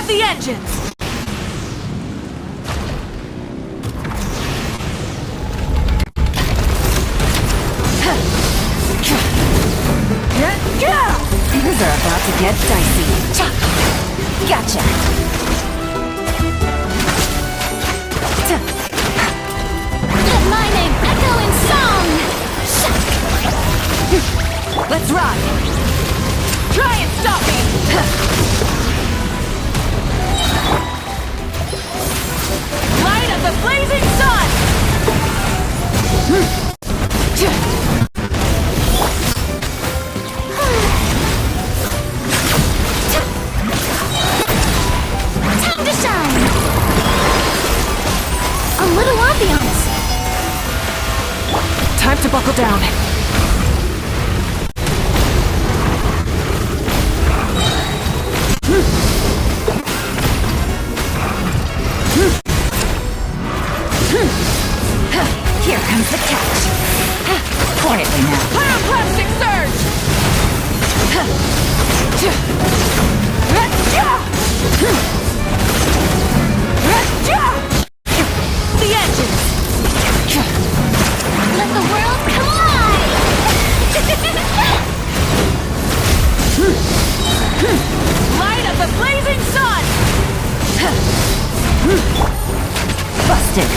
Rev the engines! Things are about to get dicey. Gotcha! Let my name echo in song! Let's ride! Try and stop me! Light of the blazing sun! Time to shine! A little ambiance! Time to buckle down. Here comes the catch. Quietly now. Pyroclastic surge! The engines! Let the world collide! Light of the blazing sun! Busted.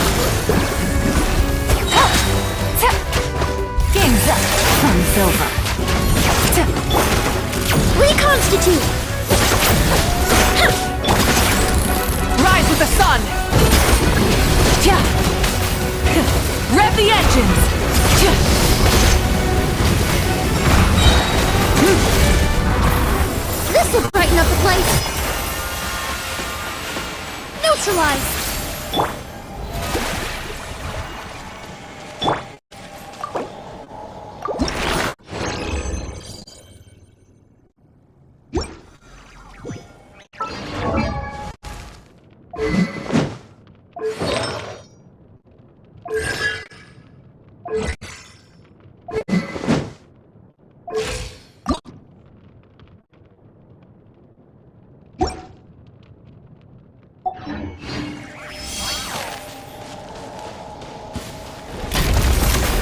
Game's up. Fun's over. Reconstitute! Rise with the sun! Rev the engines! This'll brighten up the place! Neutralize!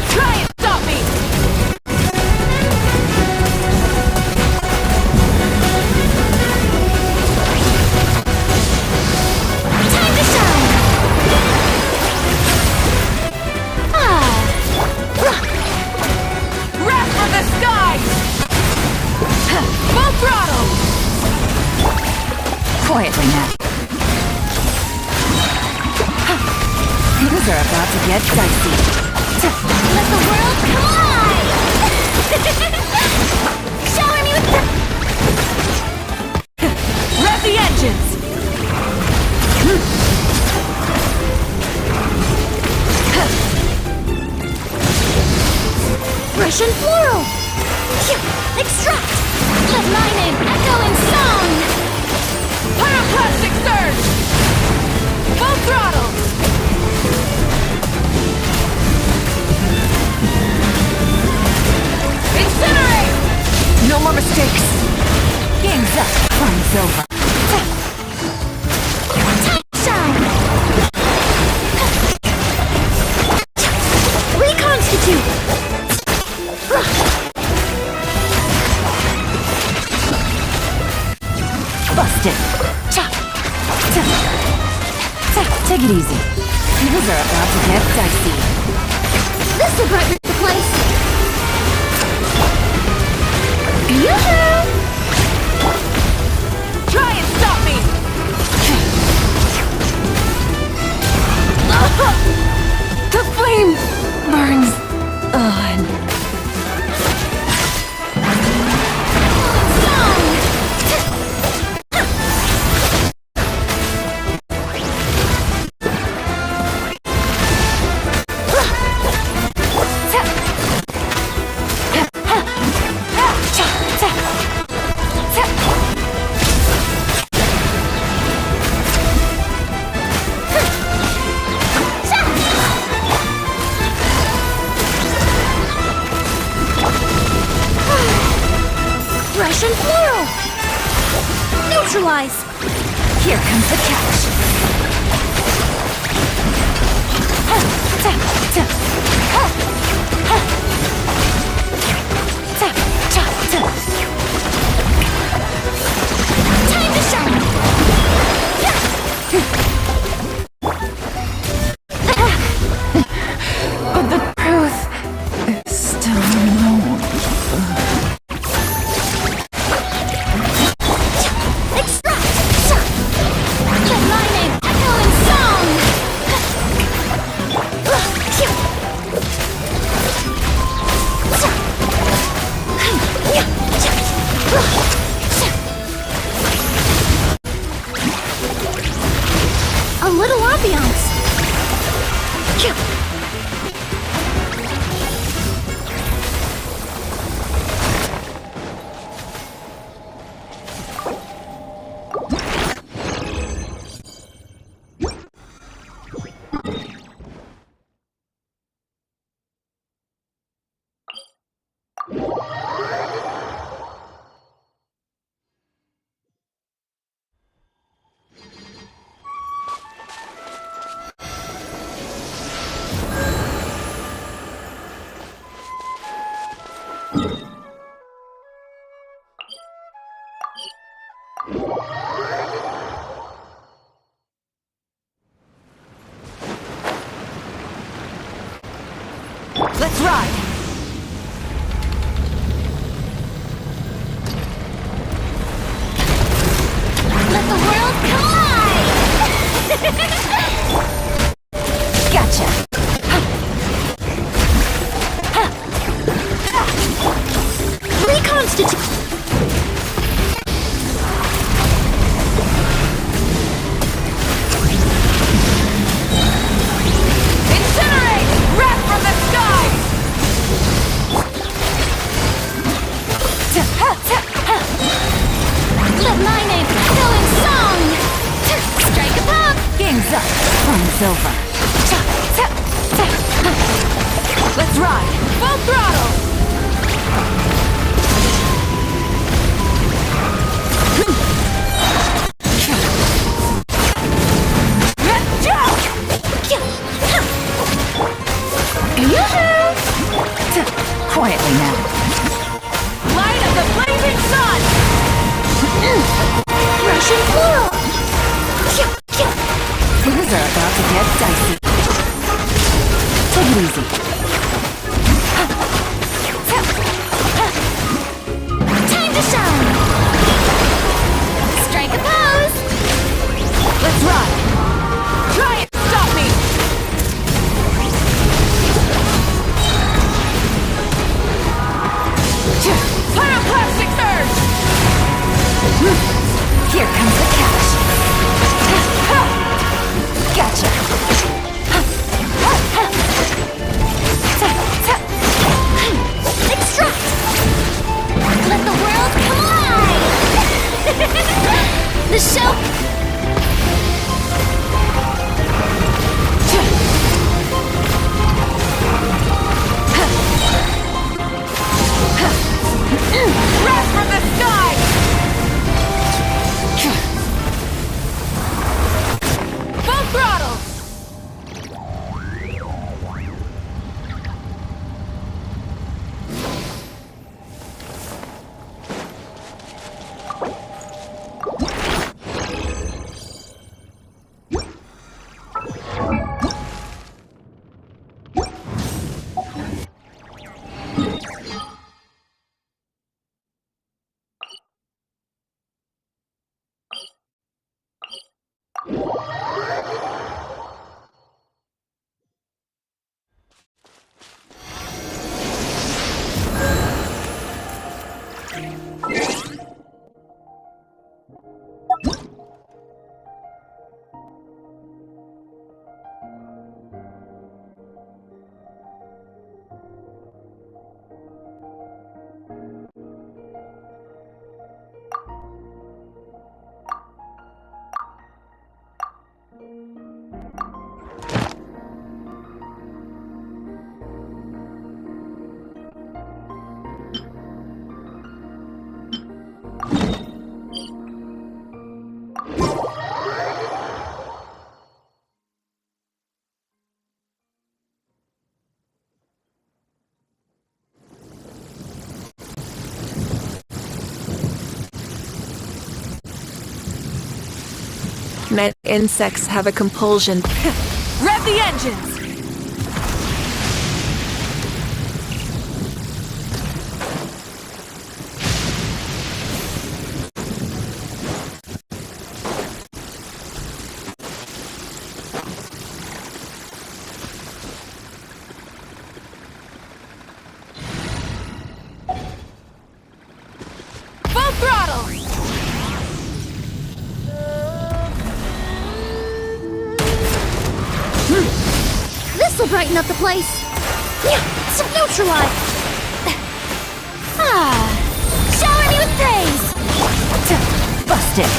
Try and stop me! Time to shine! Wrath from the skies! Full throttle! Quietly now. Things are about to get dicey. Let the world collide! Shower me with Rev the engines! Russian floral! Extract! Let my name echo in song! Pyroclastic surge! Full throttle! Incinerate! No more mistakes. Game's up. Fun's over. Time to shine! Reconstitute! Busted. Take it easy. Things are about to get dicey. This'll brighten the place! Yoo-hoo! Try and stop me! The flame burns on. Russian floral! Neutralize! Here comes the catch. Time to shine! But the truth is still unknown. Extract! Let my name echo in song! A little ambiance. Let's ride! Let the world collide! Gotcha! Reconstitute! Incinerate! Wrath from the skies! Let my name echo in song! Strike a pop! Game's up! Fun's over! Let's ride! Full throttle! Quietly now. Light of the blazing sun! Russian floral! Things are about to get dicey. Take it easy. Time to shine! Strike a pose! Let's ride! Try it! Stop me! Pyroclastic surge! Here comes the catch. Gotcha. Extract! Let the world collide! The show... Wrath from the sky! Met insects have a compulsion. Rev the engines! Full throttle! This'll brighten up the place. Some neutralize. Shower me with praise. Busted.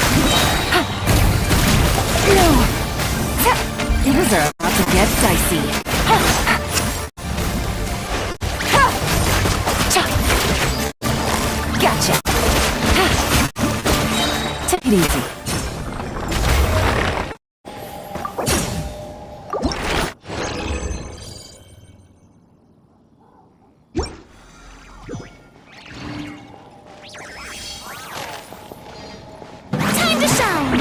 Things are about to get dicey. Gotcha. Take it easy. Time to shine.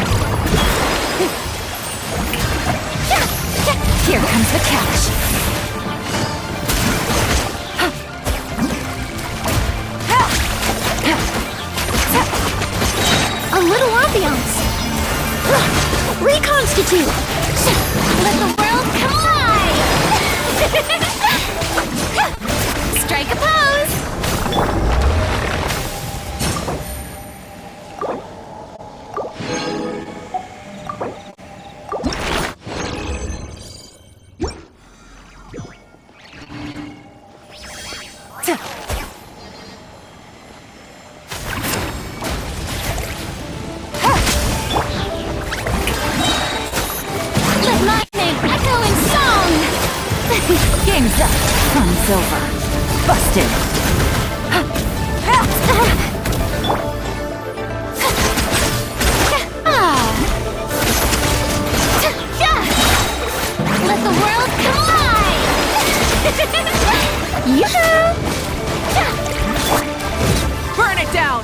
Here comes the catch. A little ambiance. Reconstitute. Let the world collide. Strike a pose. Let lightning echo in song. Game's up. Fun's over. Busted. Let the world collide. Yoo-hoo! Burn it down!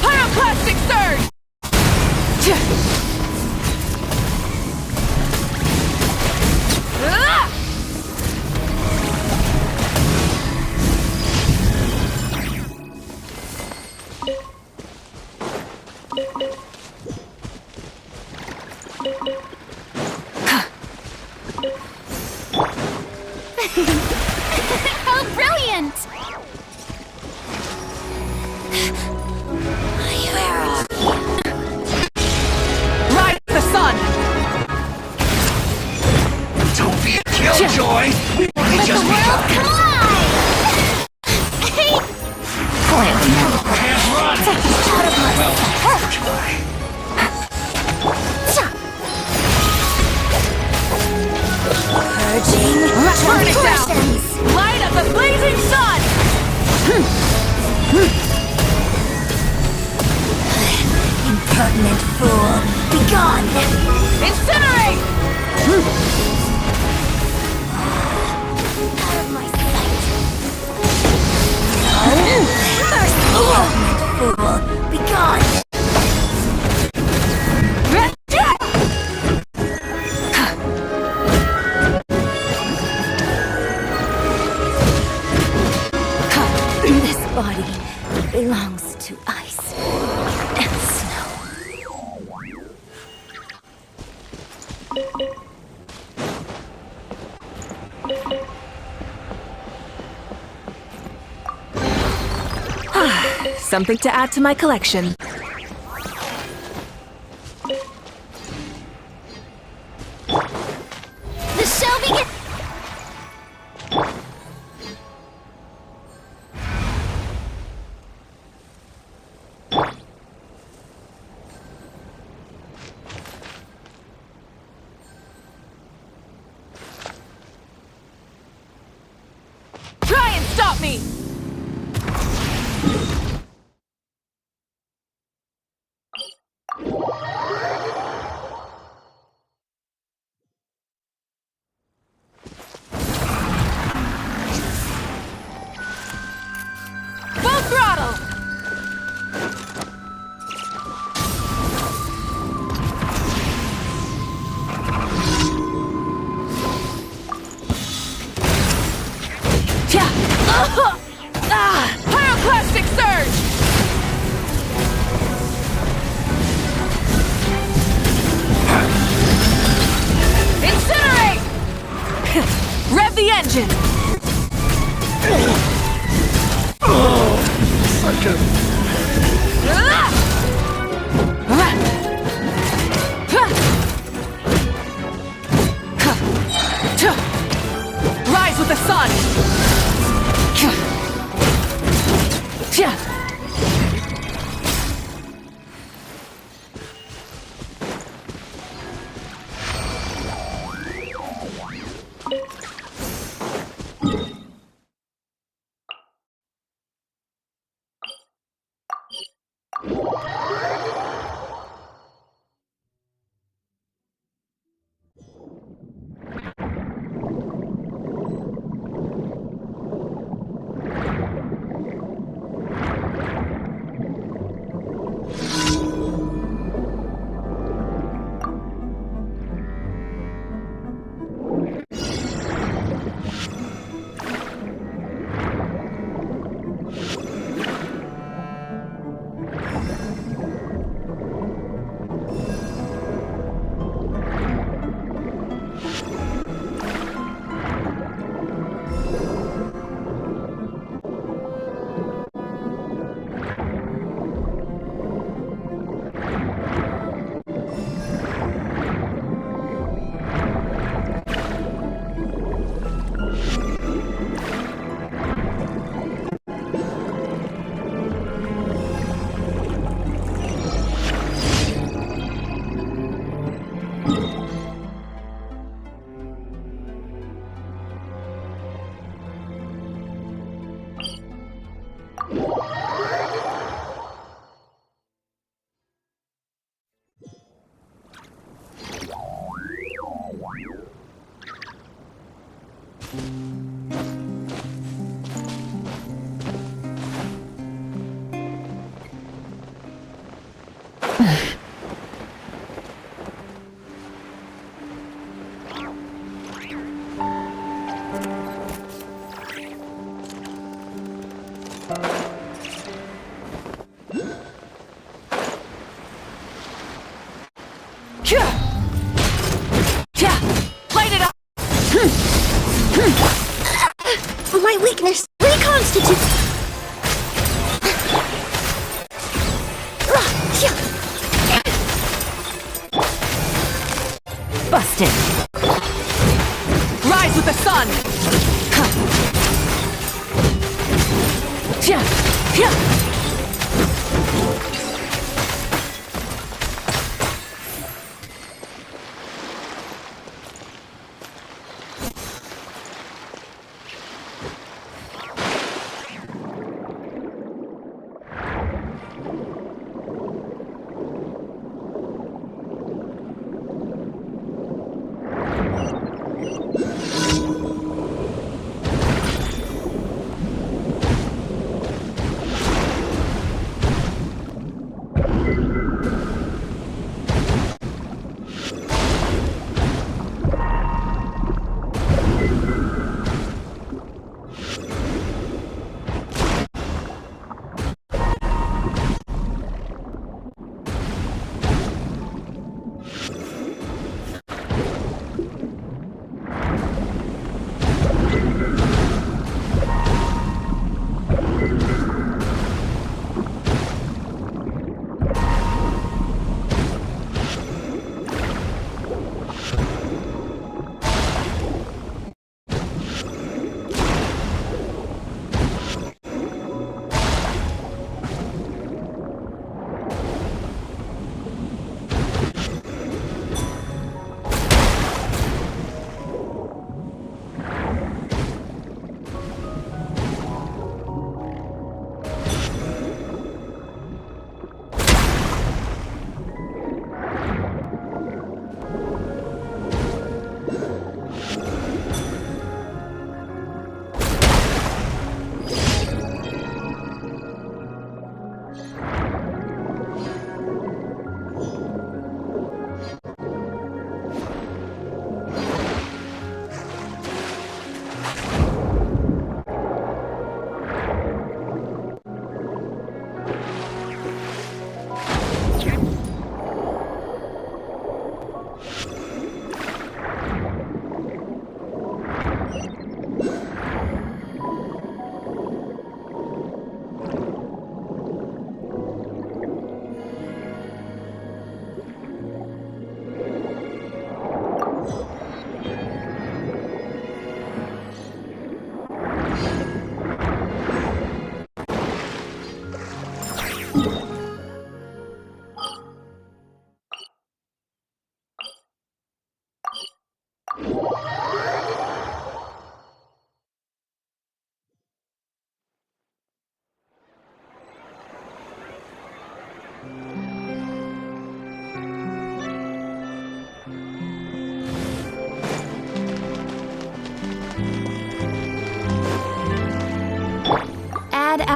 Pyroclastic surge! Ah! How brilliant! Where are you? Ride the sun! Don't be a killjoy! We want to Let the just world collide! can't run! Out of my Try. purging Burn it down! transgressions. Light of the blazing sun! Impertinent fool, begone! Incinerate! Out of my sight! Mercy! Impertinent fool, begone! This body belongs to ice and snow. Something to add to my collection. The show begins. Try and stop me! Full throttle! Pyroclastic surge! Genshin! Such a... Rise with the sun! Light it up! My weakness reconstitute. Busted! Rise with the sun!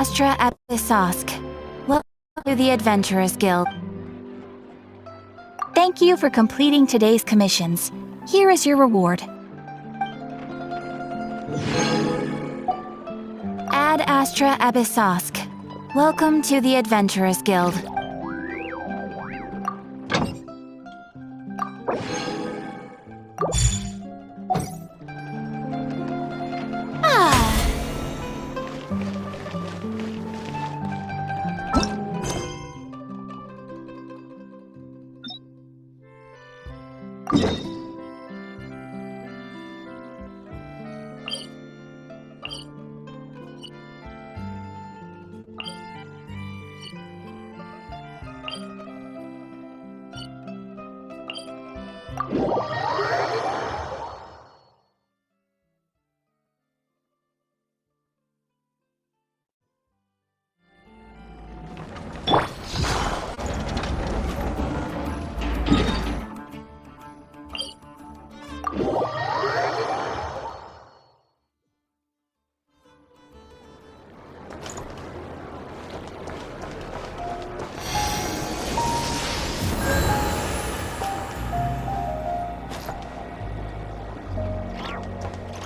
Astra Abyssosque. Welcome to the Adventurers Guild. Thank you for completing today's commissions. Here is your reward. Ad Astra Abyssosque. Welcome to the Adventurers Guild.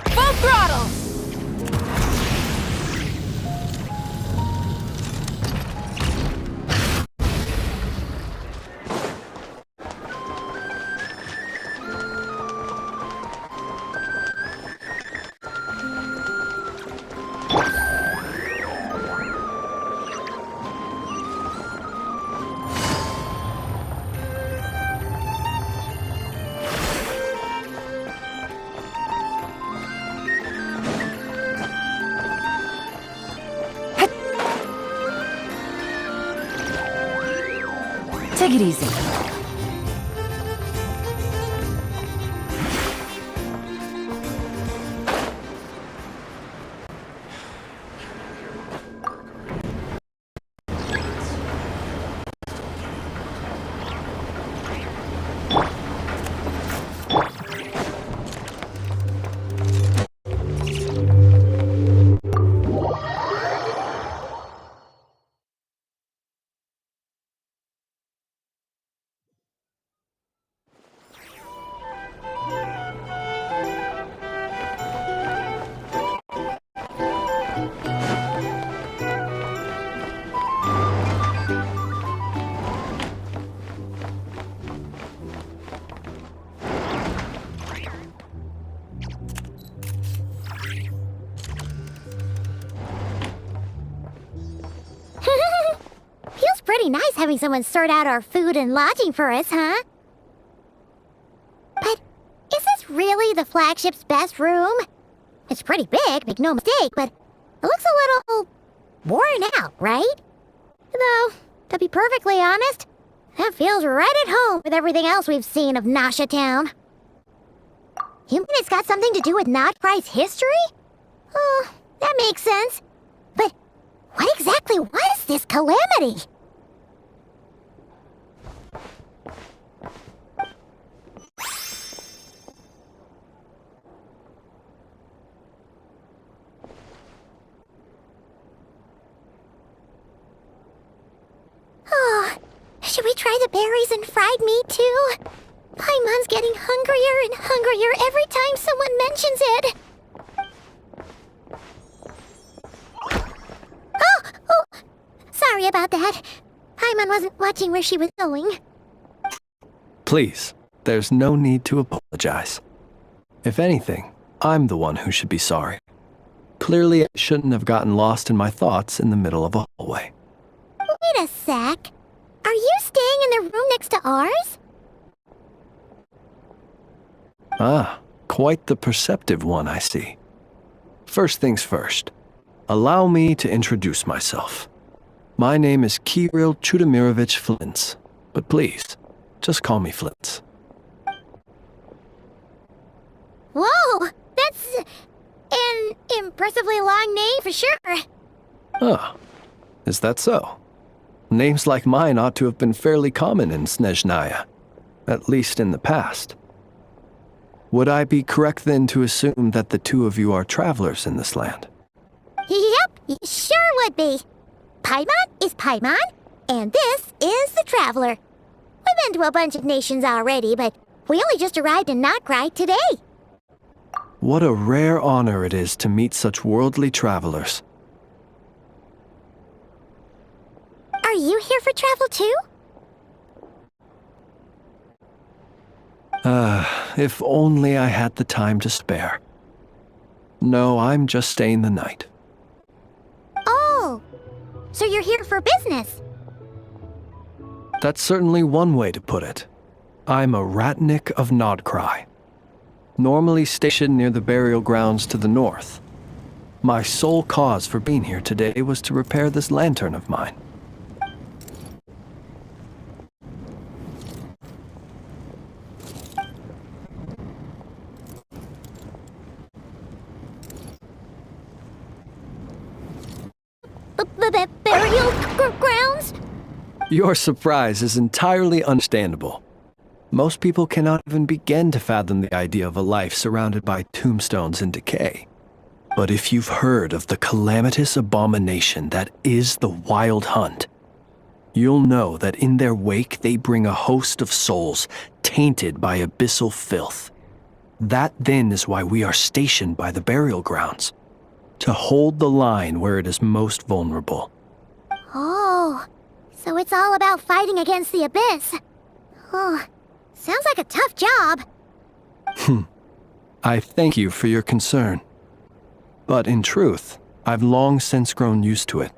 Full throttle! Take it easy. Feels pretty nice having someone sort out our food and lodging for us, huh? But is this really the flagship's best room? It's pretty big, make no mistake, but it looks a little worn out, right? Though, to be perfectly honest, that feels right at home with everything else we've seen of Nasha Town. You mean it's got something to do with Notcry's history? Oh, that makes sense. But what exactly was this calamity? Oh, should we try the berries and fried meat too? Paimon's getting hungrier and hungrier every time someone mentions it. Oh, sorry about that. Paimon wasn't watching where she was going. Please, there's no need to apologize. If anything, I'm the one who should be sorry. Clearly, I shouldn't have gotten lost in my thoughts in the middle of a hallway. Wait a sec. Are you staying in the room next to ours? Ah, quite the perceptive one, I see. First things first, allow me to introduce myself. My name is Kirill Chudamirovich Flintz, but please, just call me Flintz. Whoa, that's an impressively long name for sure. Ah, is that so? Names like mine ought to have been fairly common in Snezhnaya, at least in the past. Would I be correct then to assume that the two of you are travelers in this land? Yep, sure would be. Paimon is Paimon, and this is the Traveler. We've been to a bunch of nations already, but we only just arrived in Notcry today. What a rare honor it is to meet such worldly travelers. Are you here for travel too? If only I had the time to spare. No, I'm just staying the night. Oh, so you're here for business? That's certainly one way to put it. I'm a Ratnik of Nodcry, normally stationed near the burial grounds to the north. My sole cause for being here today was to repair this lantern of mine. Burial grounds? Your surprise is entirely understandable. Most people cannot even begin to fathom the idea of a life surrounded by tombstones and decay. But if you've heard of the calamitous abomination that is the Wild Hunt, you'll know that in their wake they bring a host of souls tainted by abyssal filth. That then is why we are stationed by the burial grounds, to hold the line where it is most vulnerable. Oh, so it's all about fighting against the abyss. Oh, sounds like a tough job. I thank you for your concern. But in truth, I've long since grown used to it.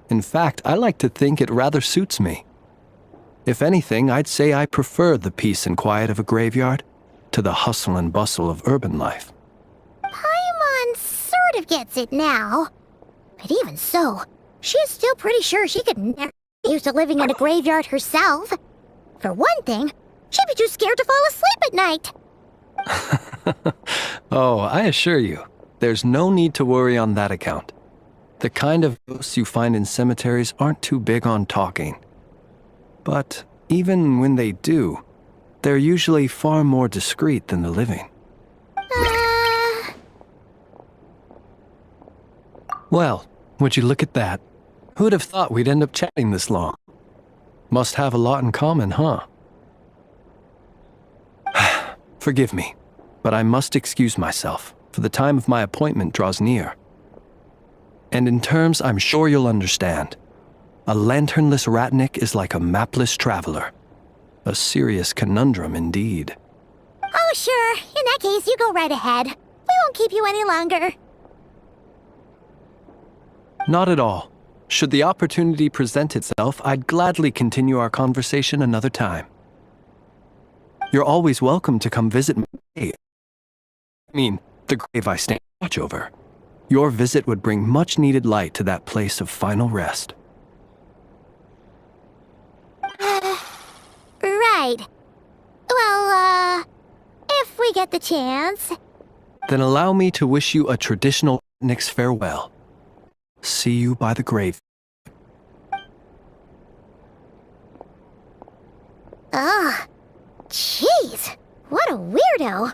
In fact, I like to think it rather suits me. If anything, I'd say I prefer the peace and quiet of a graveyard to the hustle and bustle of urban life. Paimon sort of gets it now. But even so, she's still pretty sure she could never get used to living in a graveyard herself. For one thing, she'd be too scared to fall asleep at night. Oh, I assure you, there's no need to worry on that account. The kind of ghosts you find in cemeteries aren't too big on talking. But even when they do, they're usually far more discreet than the living. Well, would you look at that? Who'd have thought we'd end up chatting this long? Must have a lot in common, huh? Forgive me, but I must excuse myself, for the time of my appointment draws near. And in terms I'm sure you'll understand, a lanternless Ratnik is like a mapless traveler. A serious conundrum indeed. Oh, sure. In that case, you go right ahead. We won't keep you any longer. Not at all. Should the opportunity present itself, I'd gladly continue our conversation another time. You're always welcome to come visit my grave. I mean, the grave I stand watch over. Your visit would bring much-needed light to that place of final rest. Right. Well, if we get the chance. Then allow me to wish you a traditional Ratnik's farewell. See you by the grave. Ugh. Jeez. What a weirdo.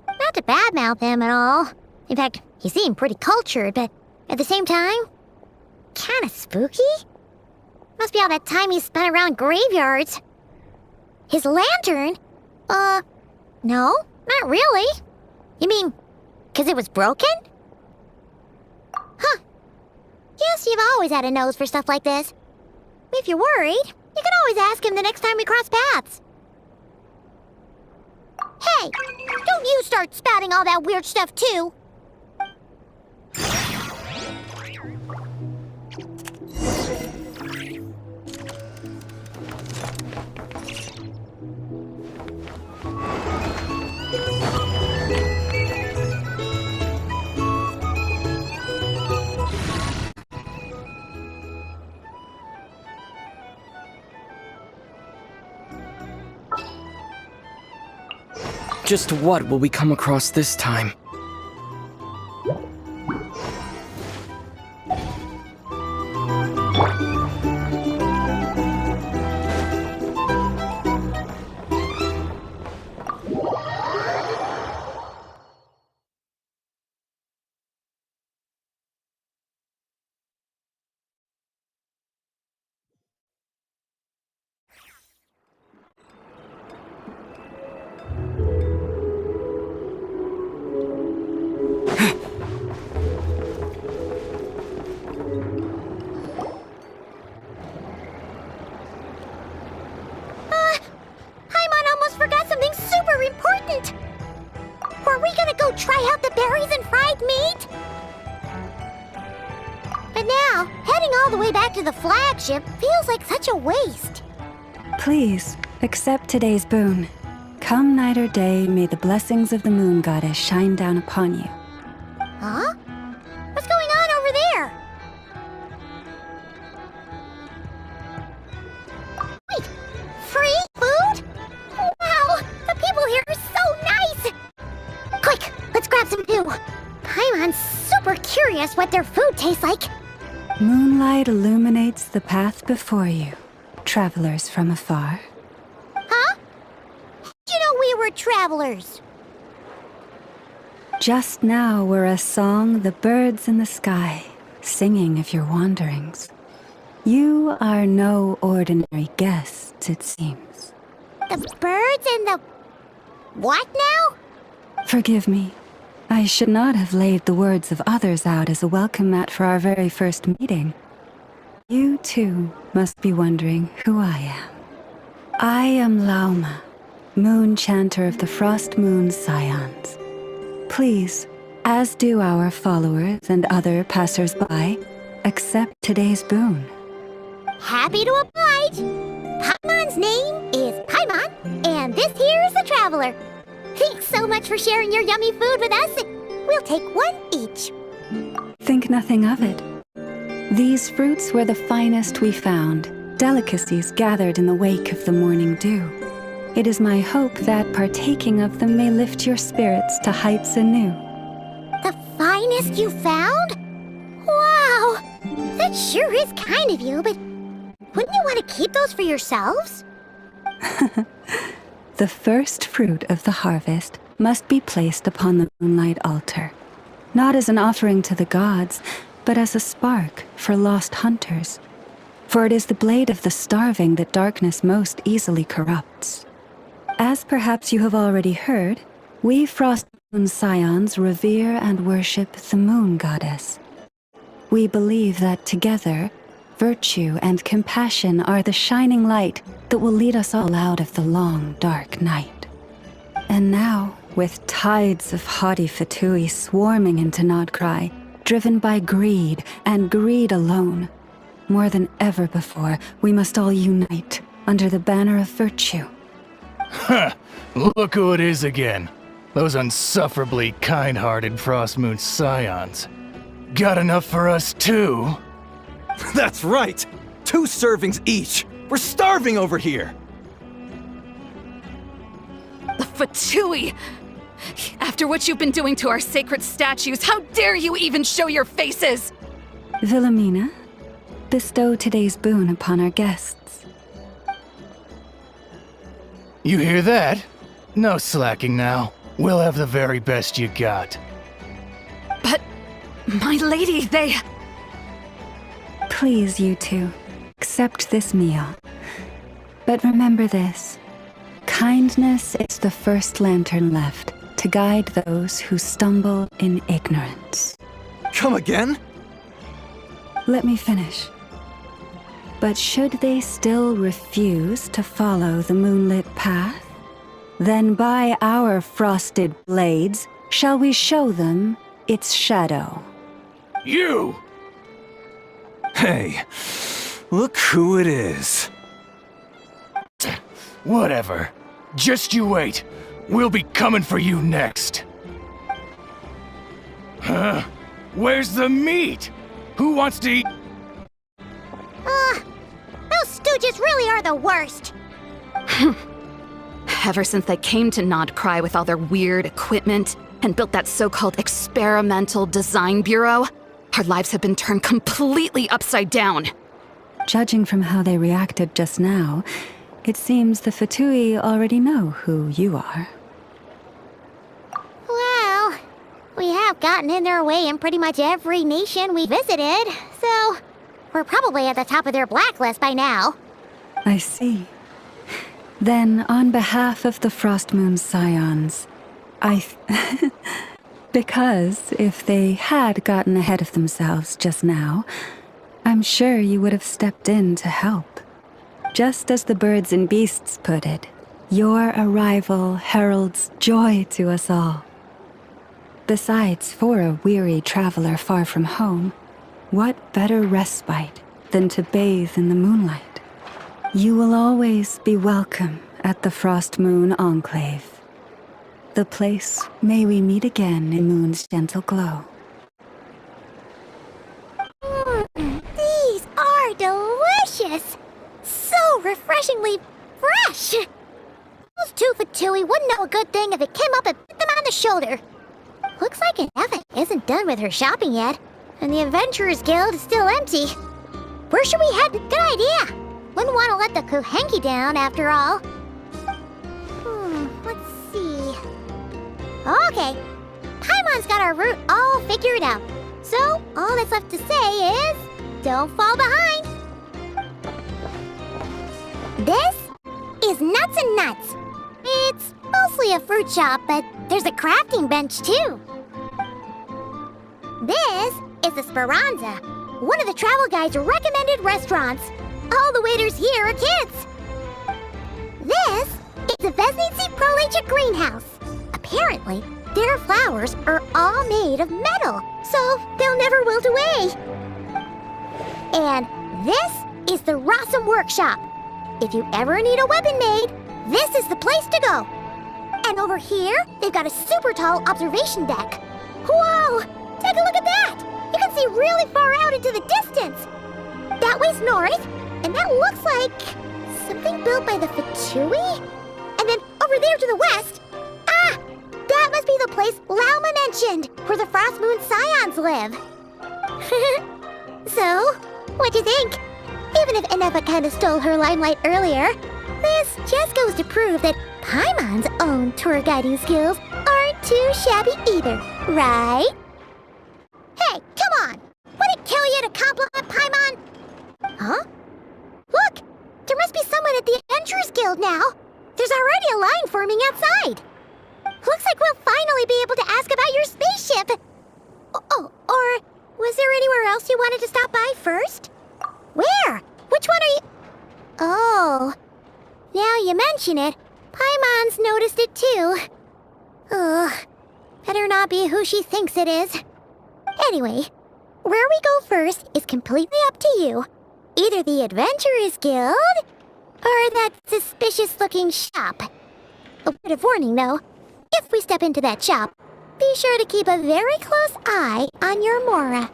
Not to badmouth him at all. In fact, he seemed pretty cultured, but at the same time, kinda spooky? Must be all that time he spent around graveyards. His lantern? No, not really. You mean, 'cause it was broken? Huh. Guess you've always had a nose for stuff like this. If you're worried, you can always ask him the next time we cross paths. Hey, don't you start spouting all that weird stuff too. Just what will we come across this time? important. Were we gonna go try out the berries and fried meat? But now, heading all the way back to the flagship feels like such a waste. Please, accept today's boon. Come night or day, may the blessings of the moon goddess shine down upon you. Huh? What's going on over there? Wait, free food? Wow, the people here are so nice! Quick, let's grab some too. Paimon's super curious what their food tastes like. Moonlight illuminates the path before you, travelers from afar. Huh? You know we were travelers. Just now were a song the birds in the sky, singing of your wanderings. You are no ordinary guests, it seems. The birds and the... what now? Forgive me. I should not have laid the words of others out as a welcome mat for our very first meeting. You, too, must be wondering who I am. I am Lauma, moon chanter of the Frost Moon Scions. Please, as do our followers and other passers-by, accept today's boon. Happy to oblige. Paimon's name is Paimon, and this here is the traveler. Thanks so much for sharing your yummy food with us. We'll take one each. Think nothing of it. These fruits were the finest we found, delicacies gathered in the wake of the morning dew. It is my hope that partaking of them may lift your spirits to heights anew. The finest you found? Wow! That sure is kind of you, but wouldn't you want to keep those for yourselves? The first fruit of the harvest must be placed upon the moonlight altar, not as an offering to the gods, but as a spark for lost hunters. For it is the blade of the starving that darkness most easily corrupts. As perhaps you have already heard, we Frost Moon Scions revere and worship the moon goddess. We believe that together, virtue and compassion are the shining light that will lead us all out of the long, dark night. And now, with tides of haughty Fatui swarming into Nodcry, driven by greed and greed alone, more than ever before, we must all unite under the banner of virtue. Huh! Look who it is again. Those unsufferably kind-hearted Frost Moon Scions. Got enough for us too? That's right! 2 servings each! We're starving over here! Fatui! After what you've been doing to our sacred statues, how dare you even show your faces! Wilhelmina, bestow today's boon upon our guests. You hear that? No slacking now. We'll have the very best you got. But, my lady, they... Please, you two, accept this meal. But remember this. Kindness is the first lantern left to guide those who stumble in ignorance. Come again? Let me finish. But should they still refuse to follow the moonlit path, then by our frosted blades shall we show them its shadow. You! Hey, look who it is. Whatever. Just you wait. We'll be coming for you next. Huh? Where's the meat? Who wants to eat? Those stooges really are the worst. Ever since they came to Nodcry with all their weird equipment and built that so-called experimental design bureau, our lives have been turned completely upside down. Judging from how they reacted just now, it seems the Fatui already know who you are. Well, we have gotten in their way in pretty much every nation we visited, so we're probably at the top of their blacklist by now. I see. Then, on behalf of the Frost Moon Scions, because if they had gotten ahead of themselves just now, I'm sure you would have stepped in to help. Just as the birds and beasts put it, Your arrival heralds joy to us all. Besides, for a weary traveler far from home, what better respite than to bathe in the moonlight? You will always be welcome at the Frost Moon Enclave. The place may we meet again in moon's gentle glow. These are delicious! So refreshingly fresh! Those Tooey wouldn't know a good thing if it came up and bit them on the shoulder. Looks like Eva isn't done with her shopping yet, and the Adventurers Guild is still empty. Where should we head? Good idea! Wouldn't want to let the Kuhenki down, after all. Let's see... Okay, Paimon's got our route all figured out. So, all that's left to say is... don't fall behind! This is Nuts and Nuts. It's mostly a fruit shop, but there's a crafting bench, too. This is the Speranza, one of the travel guide's recommended restaurants. All the waiters here are kids. This is the Vesnici Prolegia greenhouse. Apparently, their flowers are all made of metal, so they'll never wilt away. And this is the Rossum Workshop. If you ever need a weapon made, this is the place to go. And over here, they've got a super tall observation deck. Whoa! Take a look at that! You can see really far out into the distance. That way's north, and that looks like something built by the Fatui? And then over there to the west, that must be the place Lauma mentioned, where the Frost Moon Scions live. So, what'd you think? Even if Eneva kinda stole her limelight earlier, this just goes to prove that Paimon's own tour guiding skills aren't too shabby either, right? Hey, come on! Would it kill you to compliment Paimon? Huh? Look! There must be someone at the Adventurers Guild now! There's already a line forming outside! Looks like we'll finally be able to ask about your spaceship! Oh, or was there anywhere else you wanted to stop by first? Where? Which one are you... Oh, now you mention it, Paimon's noticed it too. Ugh, better not be who she thinks it is. Anyway, where we go first is completely up to you. Either the Adventurers Guild, or that suspicious-looking shop. A word of warning, though. If we step into that shop, be sure to keep a very close eye on your Mora.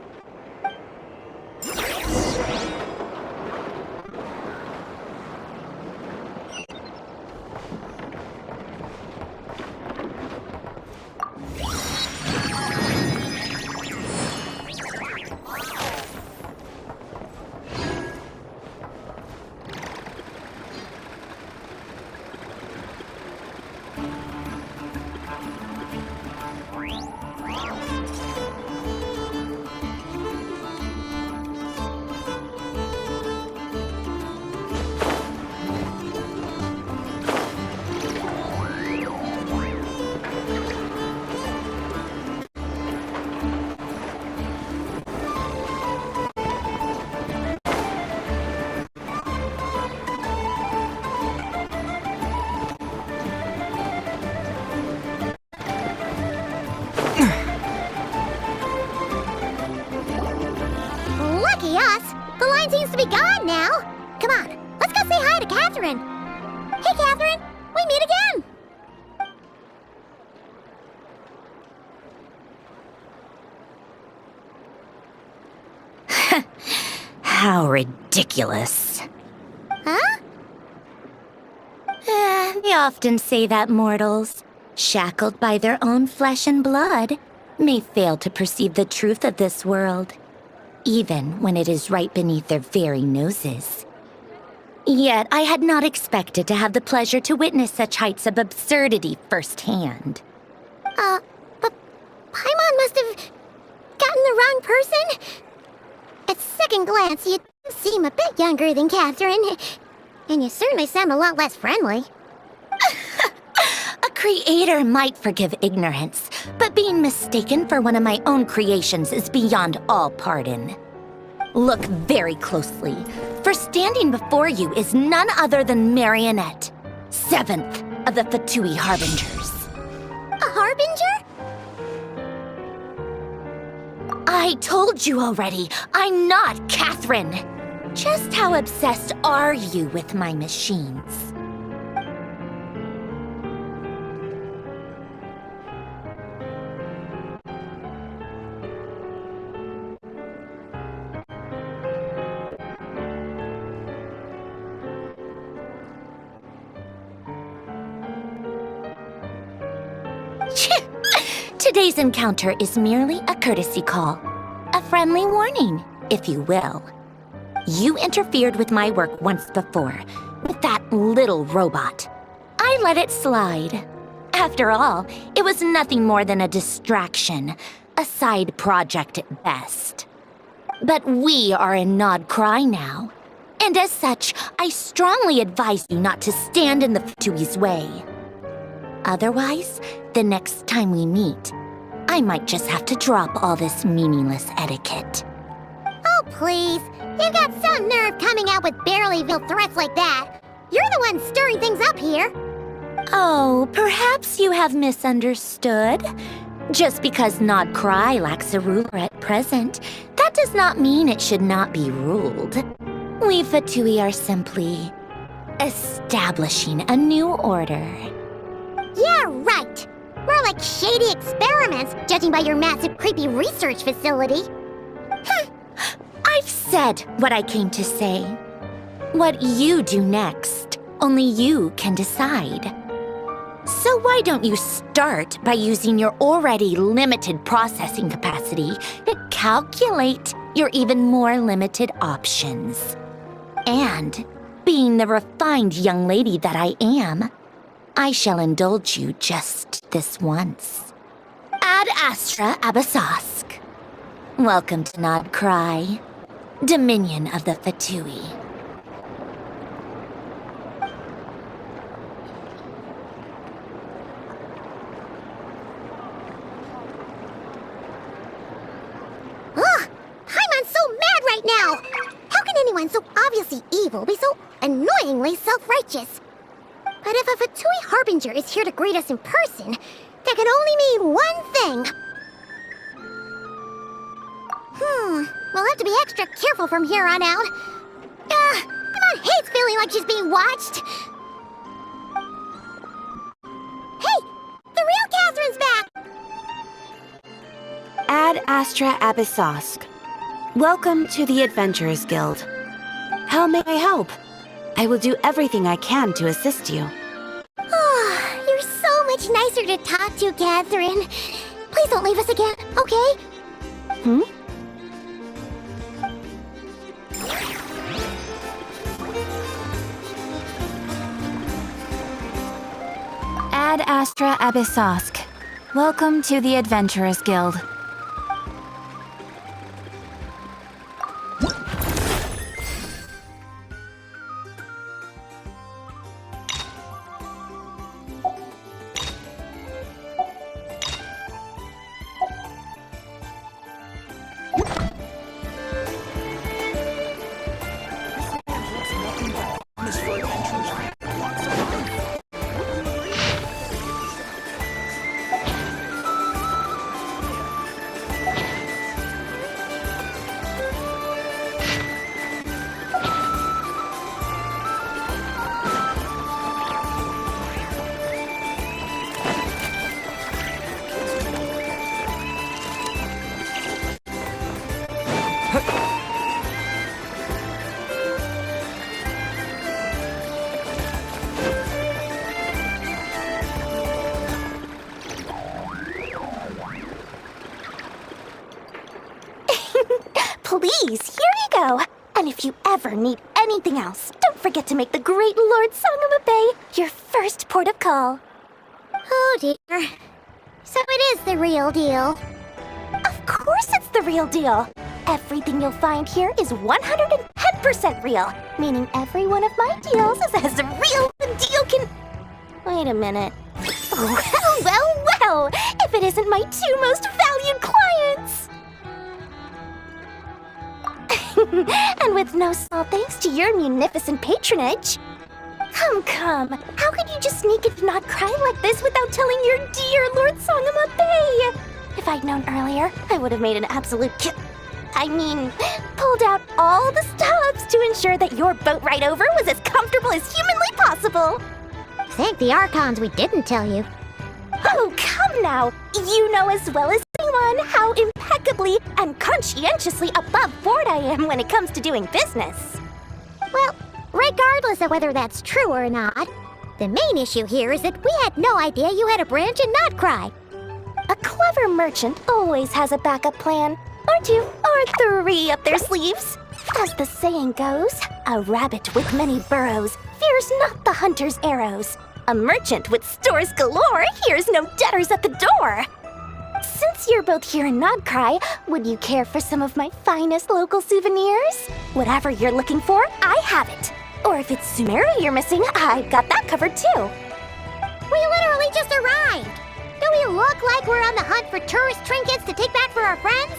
Lucky us! The line seems to be gone now! Come on, let's go say hi to Catherine! Hey, Catherine! We meet again! How ridiculous. Huh? They often say that mortals, shackled by their own flesh and blood, may fail to perceive the truth of this world, even when it is right beneath their very noses. Yet I had not expected to have the pleasure to witness such heights of absurdity firsthand. But Paimon must have gotten the wrong person? At second glance, you do seem a bit younger than Catherine, and you certainly sound a lot less friendly. A creator might forgive ignorance, but being mistaken for one of my own creations is beyond all pardon. Look very closely, for standing before you is none other than Marionette, 7th of the Fatui Harbingers. A harbinger? I told you already, I'm not Catherine. Just how obsessed are you with my machines? Today's encounter is merely a courtesy call. A friendly warning, if you will. You interfered with my work once before, with that little robot. I let it slide. After all, it was nothing more than a distraction, a side project at best. But we are in Nod Cry now, and as such, I strongly advise you not to stand in the Fatui's way. Otherwise, the next time we meet, I might just have to drop all this meaningless etiquette. Oh, please. You've got some nerve coming out with barely veiled threats like that. You're the one stirring things up here. Oh, perhaps you have misunderstood. Just because Nod Cry lacks a ruler at present, that does not mean it should not be ruled. We Fatui are simply establishing a new order. Yeah, right. More like shady experiments, judging by your massive, creepy research facility. I've said what I came to say. What you do next, only you can decide. So why don't you start by using your already limited processing capacity to calculate your even more limited options? And, being the refined young lady that I am, I shall indulge you just this once. Ad Astra Abasask. Welcome to Nod Cry, Dominion of the Fatui. Ugh! Paimon's so mad right now! How can anyone so obviously evil be so annoyingly self-righteous? But if a Fatui Harbinger is here to greet us in person, that can only mean one thing. We'll have to be extra careful from here on out. Paimon hates feeling like she's being watched. Hey! The real Catherine's back! Ad Astra Abyssosque. Welcome to the Adventurers Guild. How may I help? I will do everything I can to assist you. Oh, you're so much nicer to talk to, Catherine. Please don't leave us again, okay? Ad Astra Abyssosque. Welcome to the Adventurers Guild. Please, here you go. And if you ever need anything else, don't forget to make the great Lord Song of the Bay your first port of call. Oh dear. So it is the real deal. Of course it's the real deal. Everything you'll find here is 110% real, meaning every one of my deals is as real as a deal can... Wait a minute. Well, if it isn't my two most valued clients! And with no small thanks to your munificent patronage. Come. How could you just sneak into Not Cry like this without telling your dear Lord Sangama Bay? If I'd known earlier, I would have made an absolute pulled out all the stops to ensure that your boat ride over was as comfortable as humanly possible. Thank the Archons we didn't tell you. Oh, come now. You know as well as anyone how impeccably and conscientiously above board I am when it comes to doing business. Well, regardless of whether that's true or not, the main issue here is that we had no idea you had a branch in Not Cry. A clever merchant always has a backup plan, or 2, or 3 up their sleeves. As the saying goes, a rabbit with many burrows fears not the hunter's arrows. A merchant with stores galore hears no debtors at the door. Since you're both here in Not Cry, would you care for some of my finest local souvenirs? Whatever you're looking for, I have it. Or if it's Sumeru you're missing, I've got that covered too. We literally just arrived. Do we look like we're on the hunt for tourist trinkets to take back for our friends?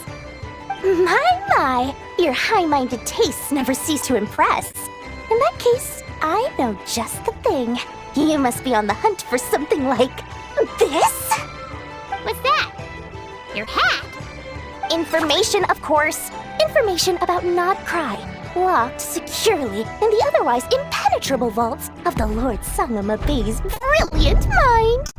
My, your high-minded tastes never cease to impress. In that case, I know just the thing. You must be on the hunt for something like this? What's that? Your hat? Information, of course. Information about Not Cry, locked securely in the otherwise impenetrable vaults of the Lord Sangama Bay's brilliant mind.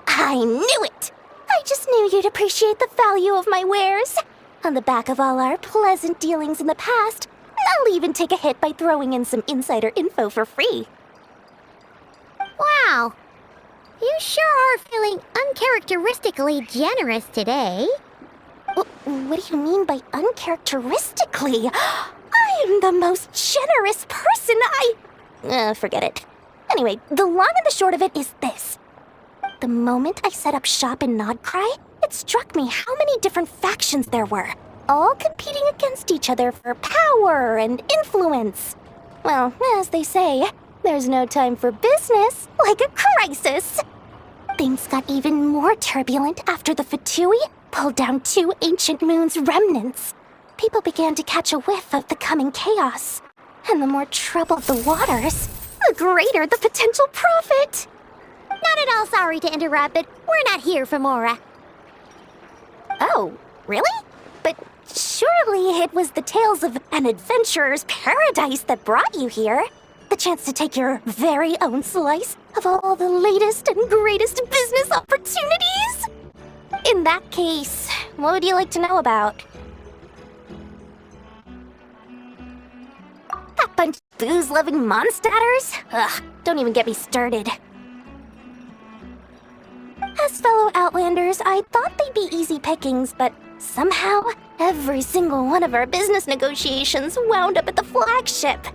I knew it! I just knew you'd appreciate the value of my wares. On the back of all our pleasant dealings in the past, I'll even take a hit by throwing in some insider info for free. Wow. You sure are feeling uncharacteristically generous today. What do you mean by uncharacteristically? I am the most generous person forget it. Anyway, the long and the short of it is this. The moment I set up shop in Not Cry, it struck me how many different factions there were, all competing against each other for power and influence. Well, as they say, there's no time for business like a crisis. Things got even more turbulent after the Fatui pulled down 2 ancient moon's remnants. People began to catch a whiff of the coming chaos. And the more troubled the waters, the greater the potential profit. Not at all sorry to interrupt, but we're not here for Mora. Oh, really? But surely it was the tales of an adventurer's paradise that brought you here. The chance to take your very own slice of all the latest and greatest business opportunities? In that case, what would you like to know about? That bunch of booze-loving monsters? Ugh, don't even get me started. As fellow Outlanders, I thought they'd be easy pickings, but somehow, every single one of our business negotiations wound up at the flagship.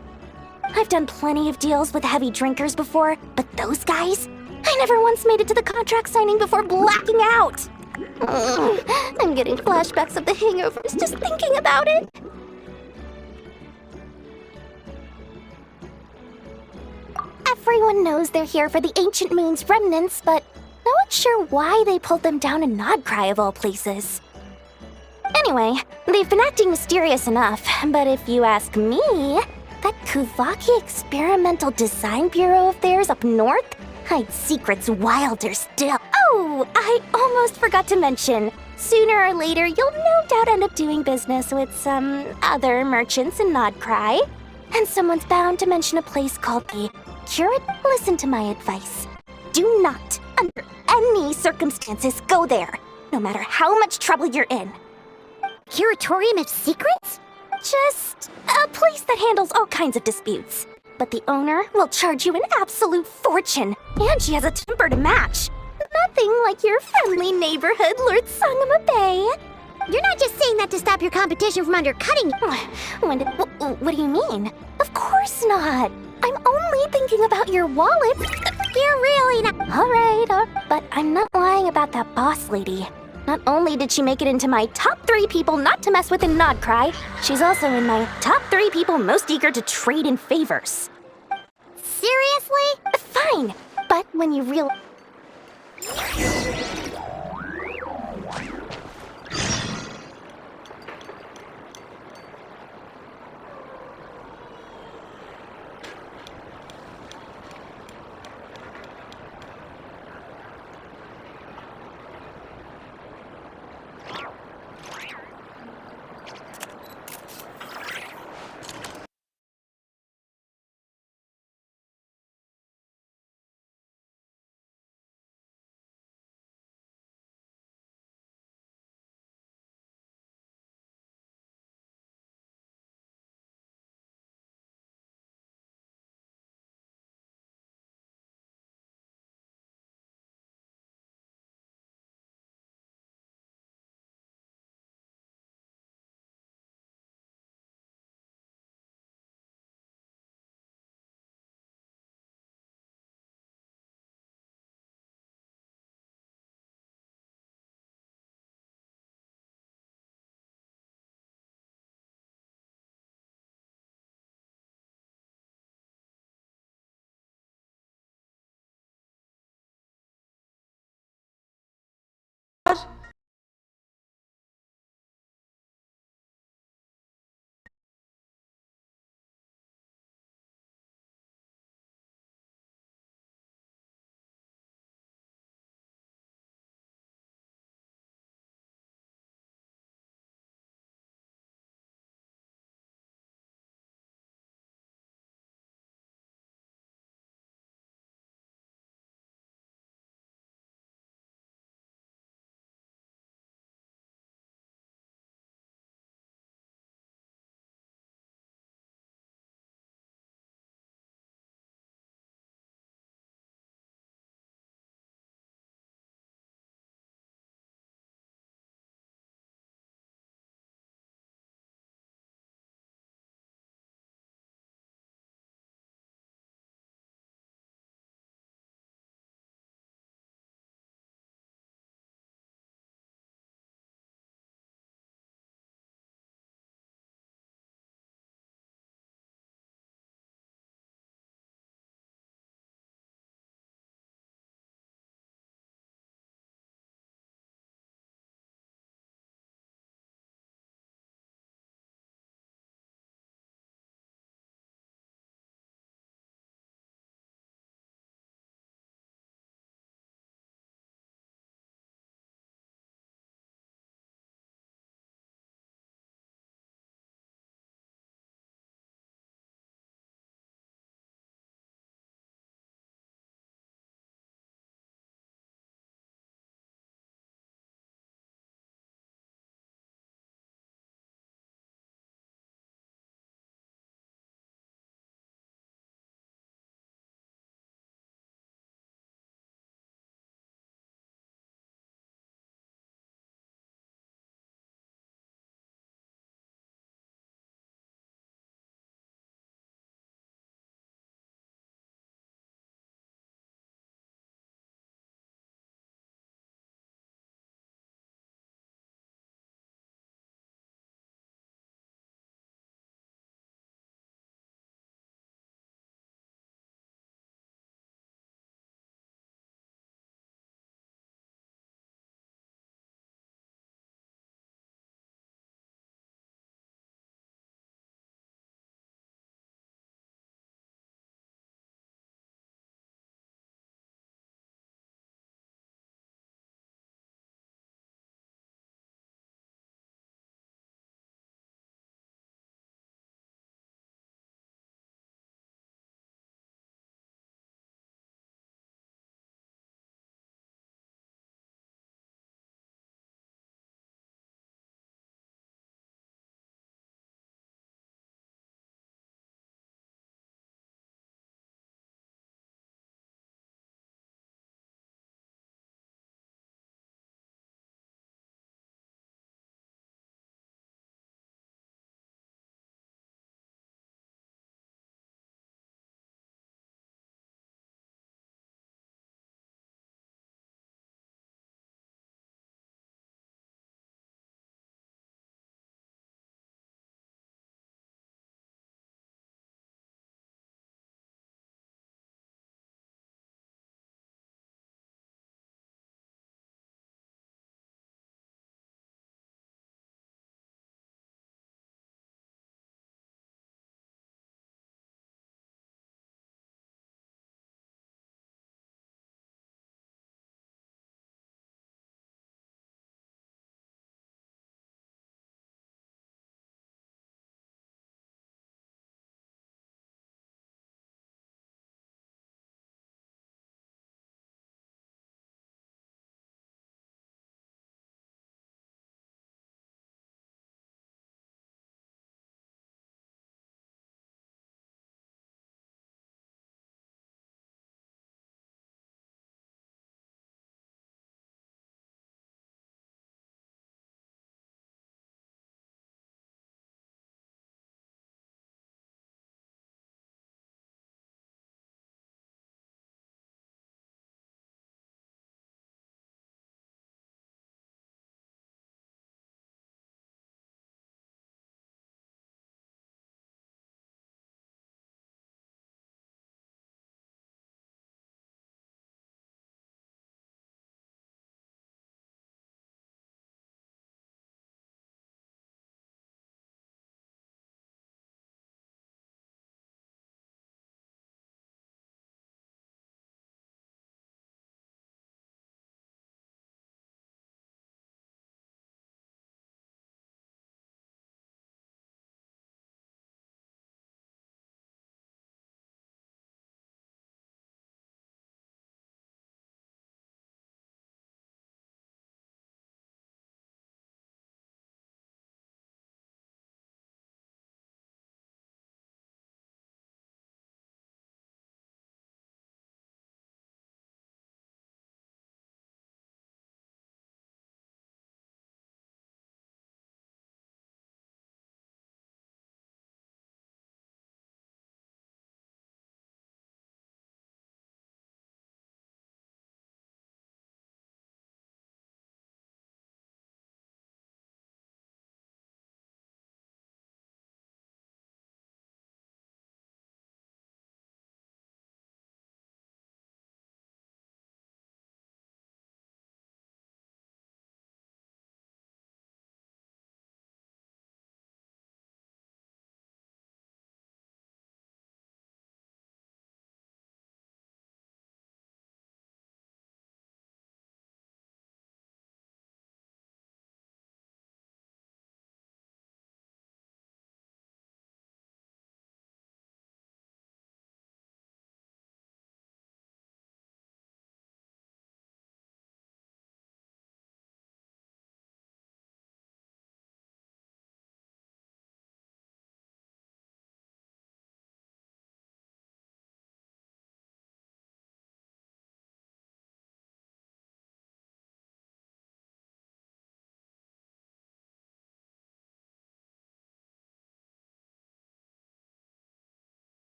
I've done plenty of deals with heavy drinkers before, but those guys? I never once made it to the contract signing before blacking out. I'm getting flashbacks of the hangovers just thinking about it. Everyone knows they're here for the Ancient Moon's remnants, but no one's sure why they pulled them down in Not Cry of all places. Anyway, they've been acting mysterious enough, but if you ask me, that Kuvaki Experimental Design Bureau of theirs up north hides secrets wilder still. Oh, I almost forgot to mention. Sooner or later, you'll no doubt end up doing business with some other merchants in Not Cry. And someone's bound to mention a place called the Curate. Listen to my advice. Do not, under any circumstances, go there, no matter how much trouble you're in. Curatorium of Secrets? Just a place that handles all kinds of disputes. But the owner will charge you an absolute fortune, and she has a temper to match. Nothing like your friendly neighborhood, Lord Sangama Bay. You're not just saying that to stop your competition from undercutting you. What do you mean? Of course not. I'm only thinking about your wallet. You're really not. All right, but I'm not lying about that boss lady. Not only did she make it into my top 3 people not to mess with in Not Cry, she's also in my top 3 people most eager to trade in favors. Seriously? Fine, but when you realize...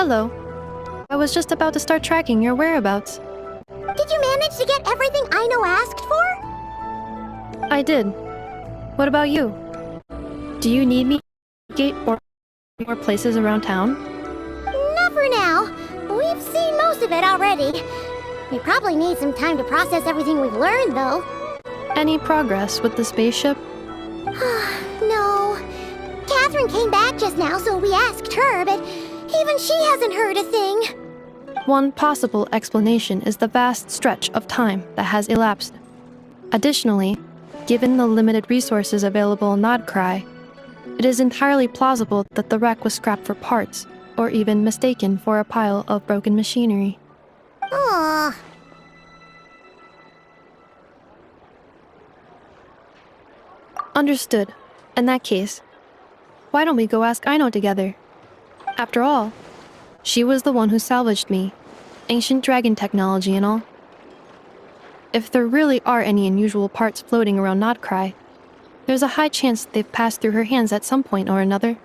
Hello. I was just about to start tracking your whereabouts. Did you manage to get everything Aino asked for? I did. What about you? Do you need me to gate or more places around town? Not for now. We've seen most of it already. We probably need some time to process everything we've learned, though. Any progress with the spaceship? No. Catherine came back just now, so we asked her, but even she hasn't heard a thing. One possible explanation is the vast stretch of time that has elapsed. Additionally, given the limited resources available in Nodcry, it is entirely plausible that the wreck was scrapped for parts, or even mistaken for a pile of broken machinery. Aww. Understood. In that case, why don't we go ask Aino together? After all, she was the one who salvaged me, ancient dragon technology and all. If there really are any unusual parts floating around Nodcry, there's a high chance they've passed through her hands at some point or another.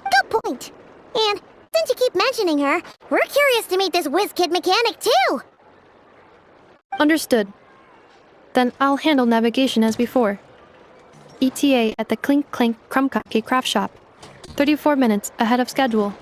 Good point. And since you keep mentioning her, we're curious to meet this whiz-kid mechanic too. Understood. Then I'll handle navigation as before. ETA at the Clink Clank Crumb Cupcake Craft Shop. 34 minutes ahead of schedule.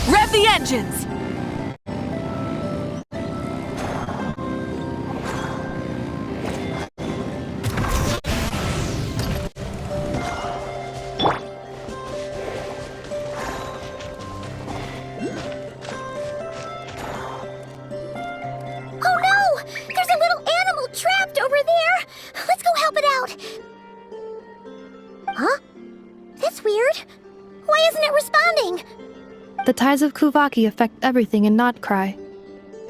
Rev the engines! Oh no! There's a little animal trapped over there! Let's go help it out! Huh? That's weird. Why isn't it responding? The tides of Kuvaki affect everything in Nodcry.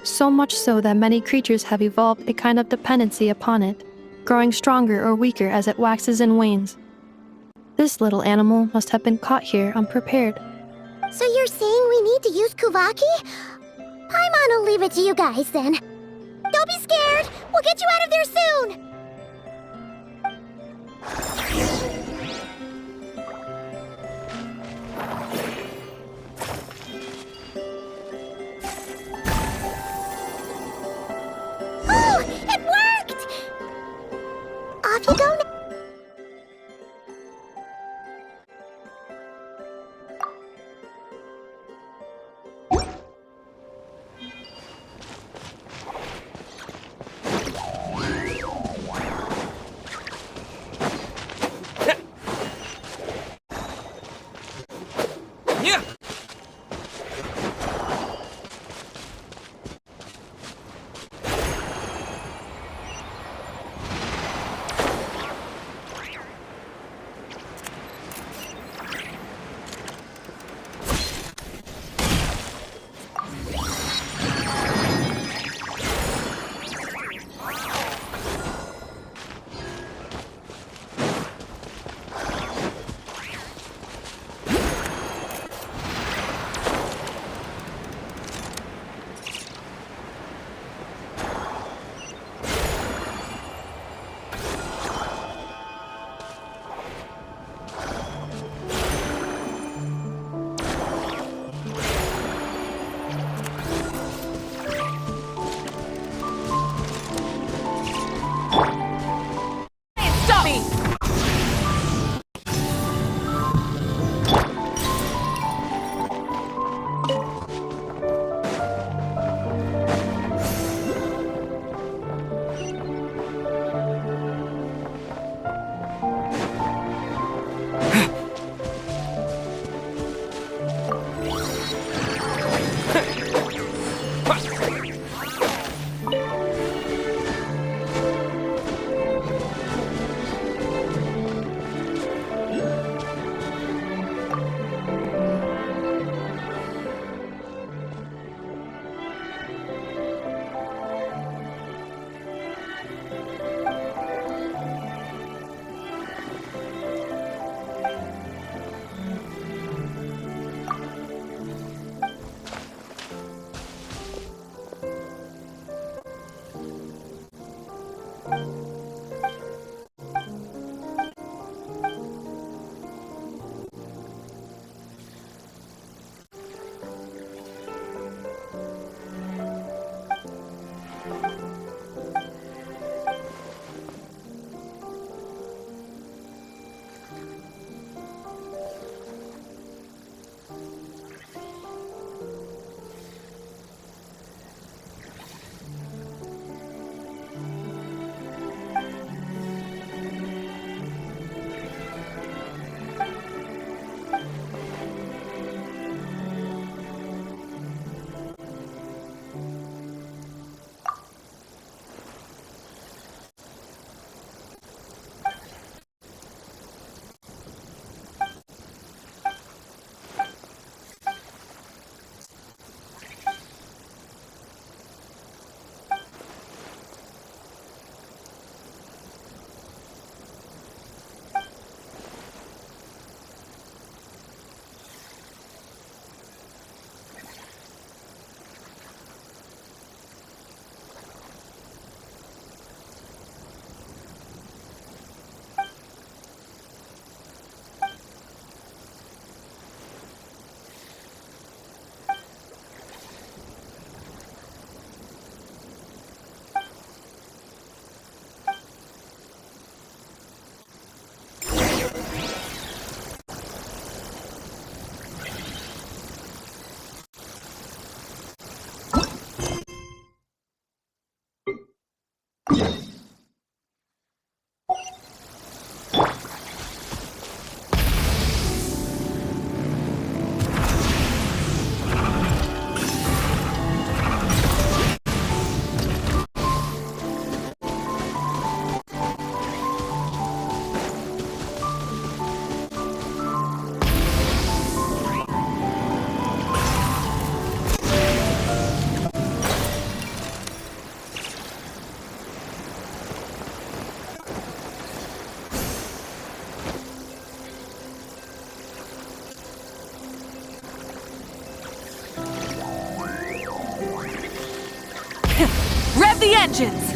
So much so that many creatures have evolved a kind of dependency upon it, growing stronger or weaker as it waxes and wanes. This little animal must have been caught here unprepared. So you're saying we need to use Kuvaki? Paimon will leave it to you guys then. Don't be scared! We'll get you out of there soon! stop me! Rev the engines!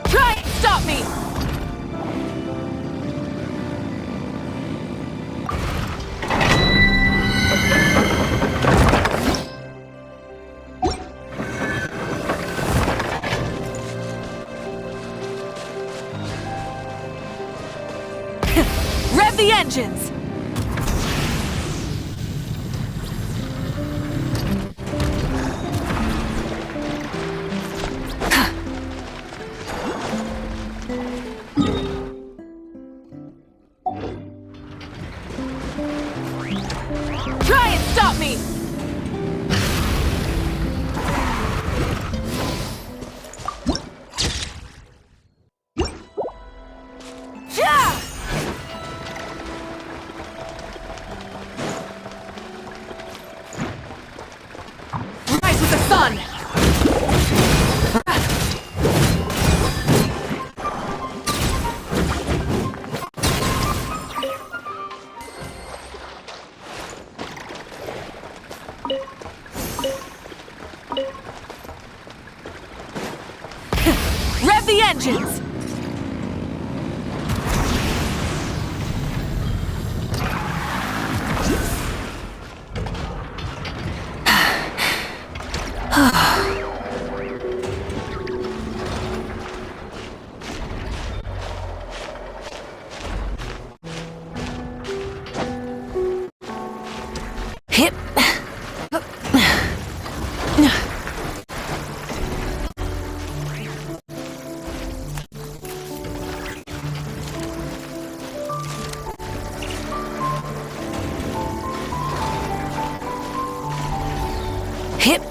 Try and stop me! Rev the engines! Try and stop me! Yeah! Rise with the sun! vengeance! Hip. Hip.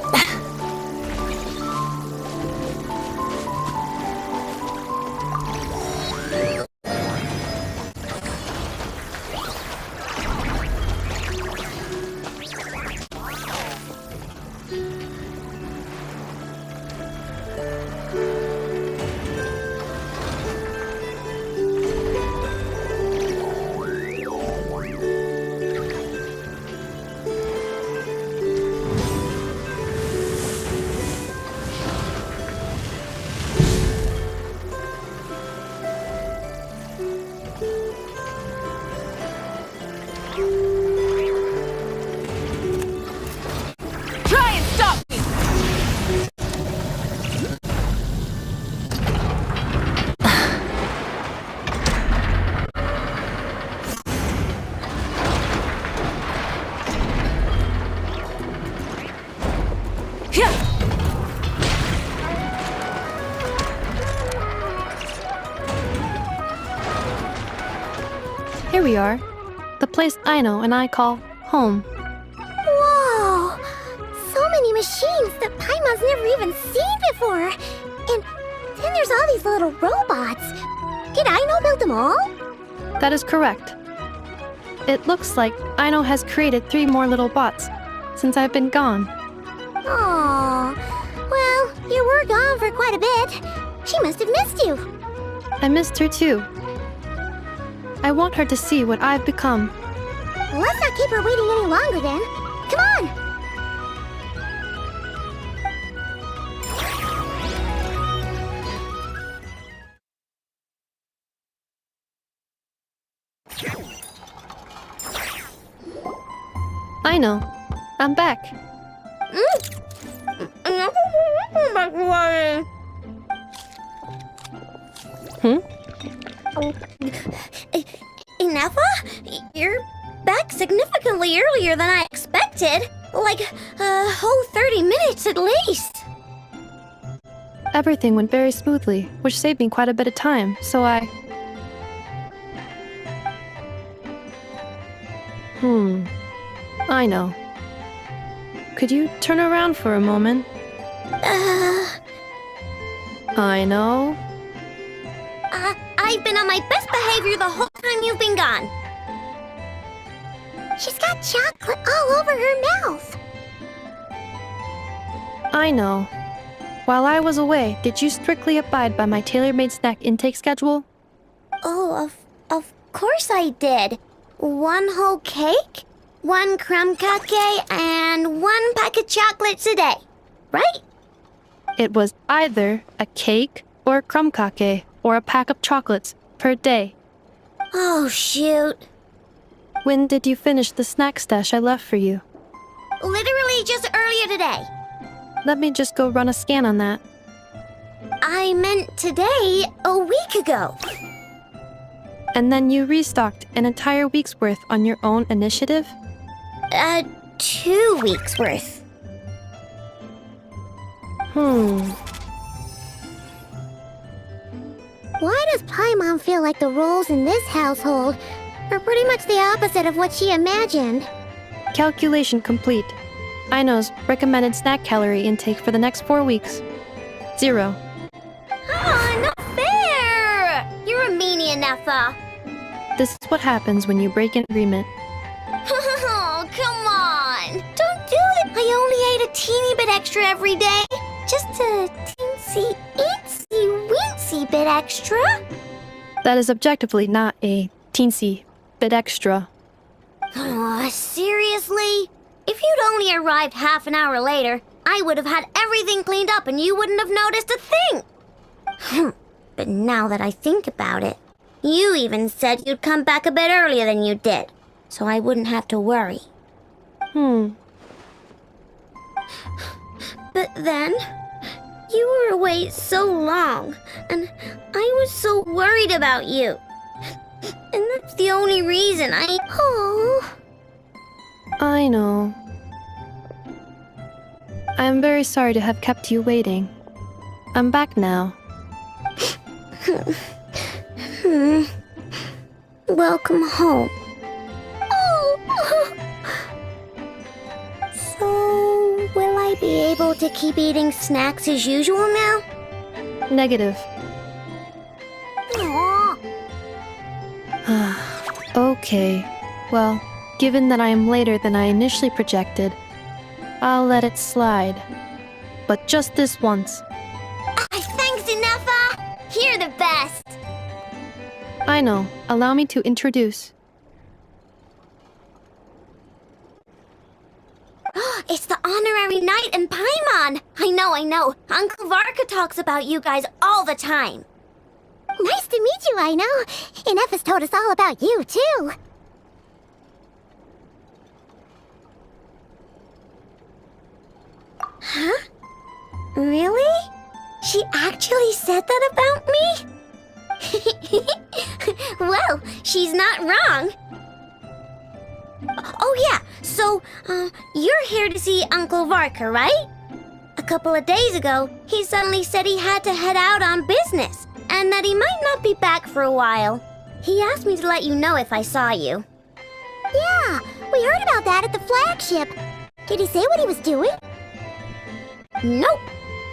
Try and stop me! Here we are. The place I know and I call home. Whoa! So many machines that Paimon's never even seen before. And then there's all these little robots. Did Aino build them all? That is correct. It looks like Aino has created 3 more little bots since I've been gone. Aww. Well, you were gone for quite a bit. She must have missed you. I missed her too. I want her to see what I've become. Let's not keep her waiting any longer then. Come on! I know. I'm back. Ineffa? You're back significantly earlier than I expected. Like a whole 30 minutes at least. Everything went very smoothly, which saved me quite a bit of time, so I... I know. Could you turn around for a moment? I know. I've been on my best behavior the whole time you've been gone. She's got chocolate all over her mouth. I know. While I was away, did you strictly abide by my tailor-made snack intake schedule? Oh, of course I did. 1 whole cake, 1 crumb cake, and 1 pack of chocolates a day, right? It was either a cake or a crumb cake or a pack of chocolates per day. Oh, shoot. When did you finish the snack stash I left for you? Literally just earlier today. Let me just go run a scan on that. I meant today, a week ago. And then you restocked an entire week's worth on your own initiative? 2 weeks worth. Why does Paimon feel like the roles in this household are pretty much the opposite of what she imagined? Calculation complete. Aino's recommended snack calorie intake for the next 4 weeks. 0. Oh, not fair! You're a meanie, Ineffa. This is what happens when you break an agreement. Oh, come on! Don't do it! I only ate a teeny bit extra every day. Just a teensy, itsy, weensy bit extra. That is objectively not a teensy bit extra. Oh, seriously? If you'd only arrived half an hour later, I would have had everything cleaned up and you wouldn't have noticed a thing. But now that I think about it, you even said you'd come back a bit earlier than you did, so I wouldn't have to worry. But then, you were away so long, and I was so worried about you. And that's the only reason I... Oh. I know. I am very sorry to have kept you waiting. I'm back now. Welcome home. Oh. So, will I be able to keep eating snacks as usual now? Negative. Aww. Okay. Well, given that I am later than I initially projected, I'll let it slide. But just this once. Thanks, Inefa! You're the best! I know. Allow me to introduce. It's the honorary knight and Paimon! I know. Uncle Varka talks about you guys all the time. Nice to meet you, I know. Inefa's told us all about you, too. Huh? Really? She actually said that about me? Well, she's not wrong. Oh yeah, so, you're here to see Uncle Varka, right? A couple of days ago, he suddenly said he had to head out on business, and that he might not be back for a while. He asked me to let you know if I saw you. Yeah, we heard about that at the flagship. Did he say what he was doing? Nope.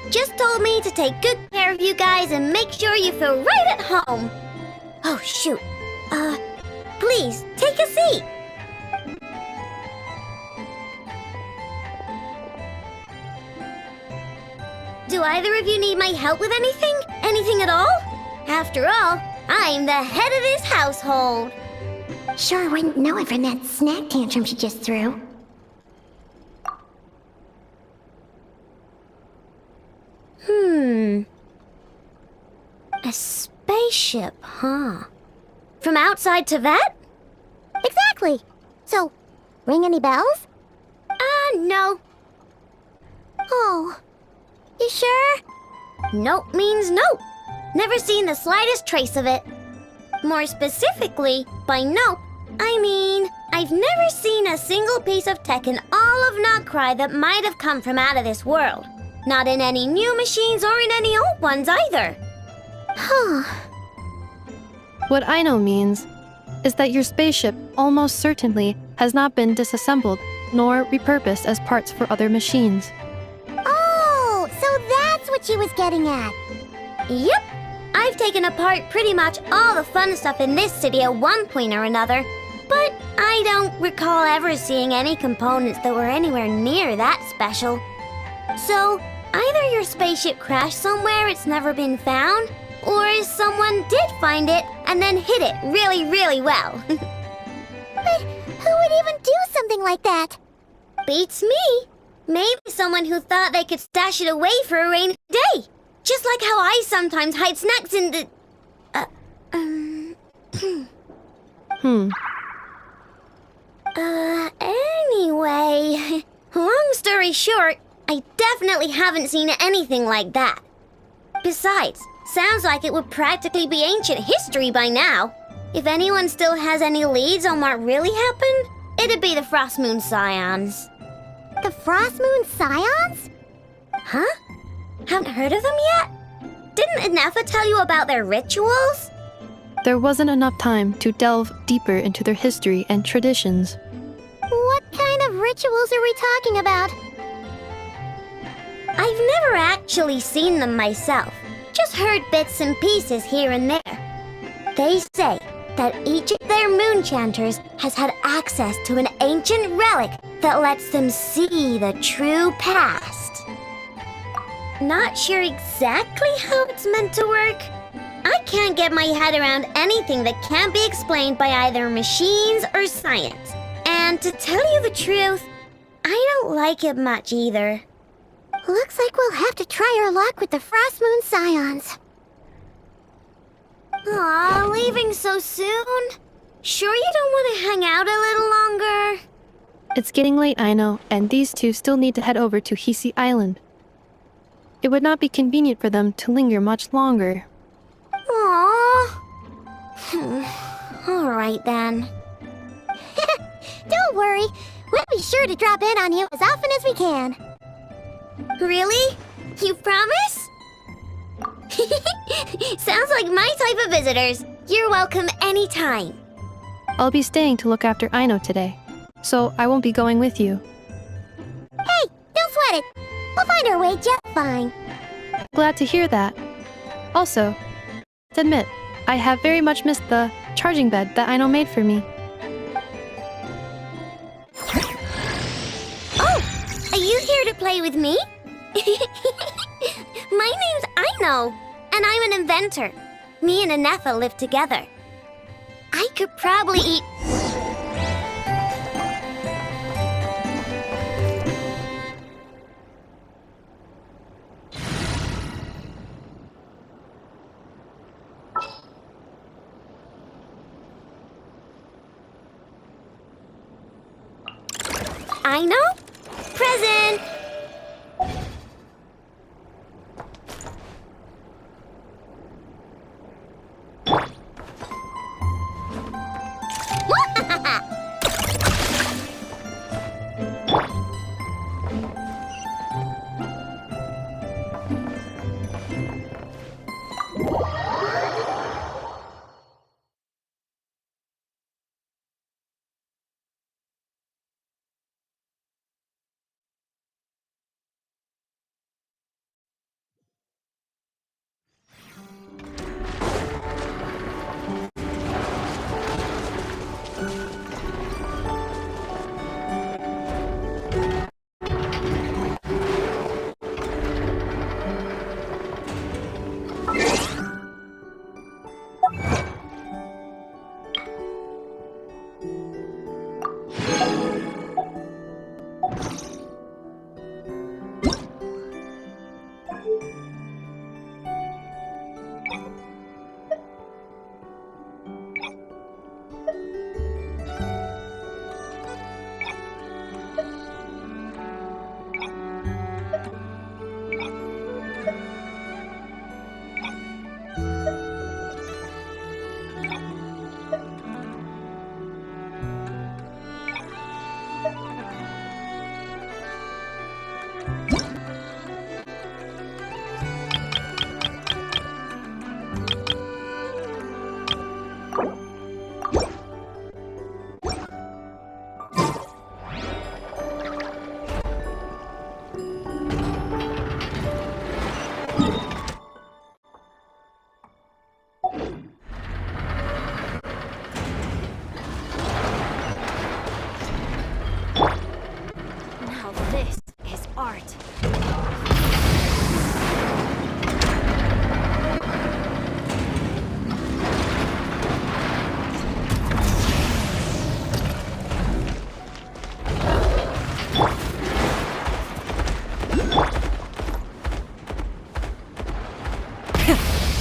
Just told me to take good care of you guys and make sure you feel right at home. Oh, shoot. Please, take a seat. Do either of you need my help with anything? Anything at all? After all, I'm the head of this household. Sure wouldn't know it from that snack tantrum she just threw. A spaceship, huh? From outside Teyvat? Exactly. So, ring any bells? No. Oh. You sure? Nope means nope. Never seen the slightest trace of it. More specifically, by nope, I mean, I've never seen a single piece of tech in all of Notcry that might have come from out of this world. Not in any new machines or in any old ones either. Huh. What I know means is that your spaceship almost certainly has not been disassembled nor repurposed as parts for other machines. Oh, so that's what she was getting at. Yep. I've taken apart pretty much all the fun stuff in this city at one point or another, but I don't recall ever seeing any components that were anywhere near that special. So, either your spaceship crashed somewhere it's never been found, or someone did find it and then hid it really, really well. But who would even do something like that? Beats me. Maybe someone who thought they could stash it away for a rainy day. Just like how I sometimes hide snacks in the... Anyway, long story short, I definitely haven't seen anything like that. Besides, sounds like it would practically be ancient history by now. If anyone still has any leads on what really happened, it'd be the Frost Moon Scions. The Frost Moon Scions? Huh? Haven't heard of them yet? Didn't Inefa tell you about their rituals? There wasn't enough time to delve deeper into their history and traditions. What kind of rituals are we talking about? I've never actually seen them myself, just heard bits and pieces here and there. They say that each of their moon chanters has had access to an ancient relic that lets them see the true past. Not sure exactly how it's meant to work. I can't get my head around anything that can't be explained by either machines or science. And to tell you the truth, I don't like it much either. Looks like we'll have to try our luck with the Frost Moon Scions. Aw, leaving so soon? Sure you don't want to hang out a little longer? It's getting late, I know, and these two still need to head over to Hisi Island. It would not be convenient for them to linger much longer. Aww. Alright then. Don't worry. We'll be sure to drop in on you as often as we can. Really? You promise? Sounds like my type of visitors. You're welcome anytime. I'll be staying to look after Aino today, so I won't be going with you. Hey, don't sweat it. We'll find our way just fine. Glad to hear that. Also, to admit, I have very much missed the charging bed that Aino made for me. Oh, are you here to play with me? My name's Aino, and I'm an inventor. Me and Anetha live together. I could probably eat... Aino? Present!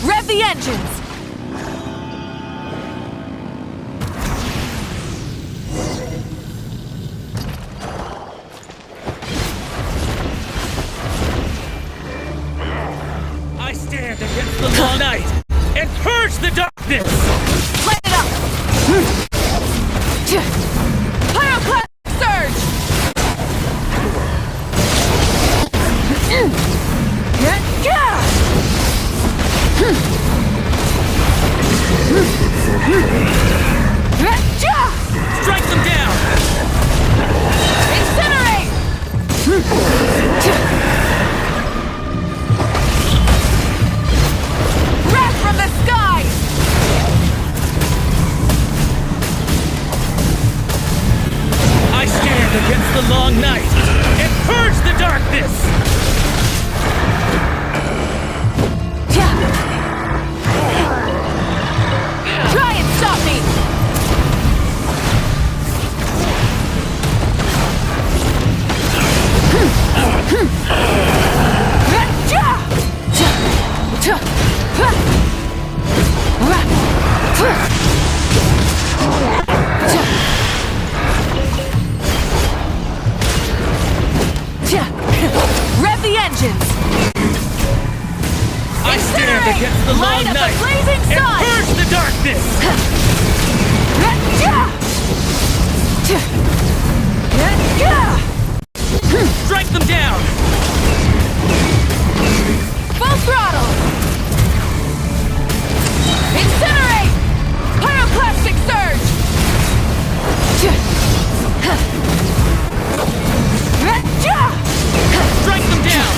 Rev the engines! I stand against the long night and purge the darkness! Light it up! Pyroclastic surge! Strike them down! Incinerate! Wrath from the skies! Stand against the long night and purge the darkness! Strike them down! Full throttle! Incinerate! Pyroclastic surge! Strike them down!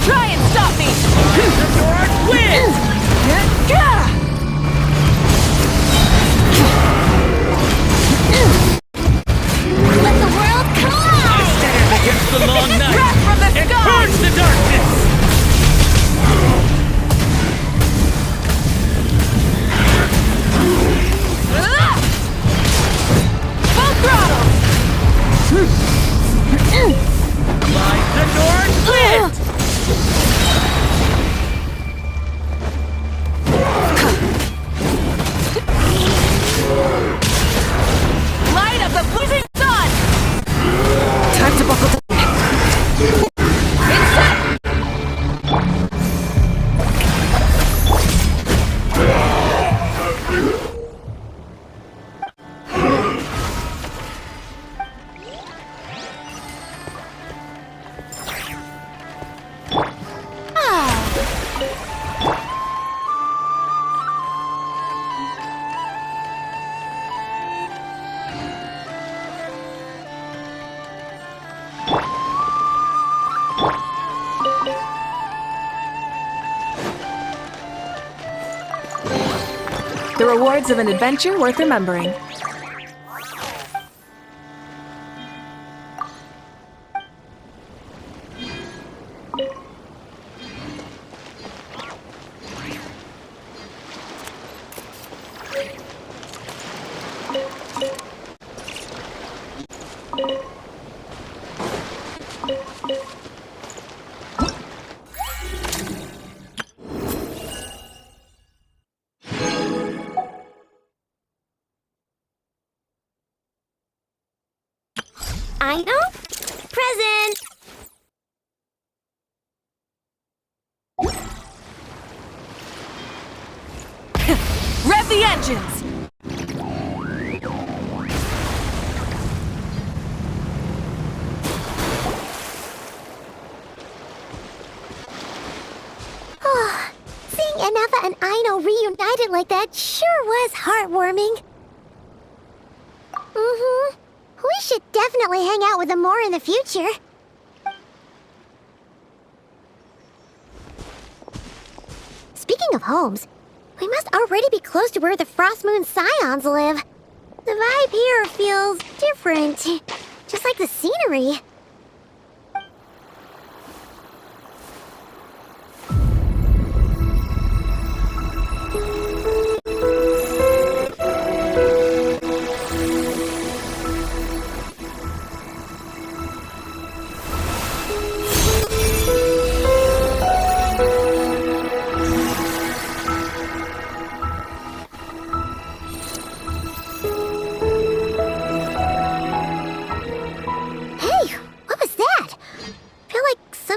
Try and stop me! Lord wins! Let the world collide! Stand against the long night Breath from the and sky! purge the darkness! Full throttle! Like the North wind! Light of the blazing sun! Time to buckle down. The rewards of an adventure worth remembering. I know. Present! Rev the engines! Seeing Anafa and Aino reunited like that sure was heartwarming. Mm-hmm. We should definitely hang out with them more in the future. Speaking of homes, we must already be close to where the Frost Moon Scions live. The vibe here feels different, just like the scenery.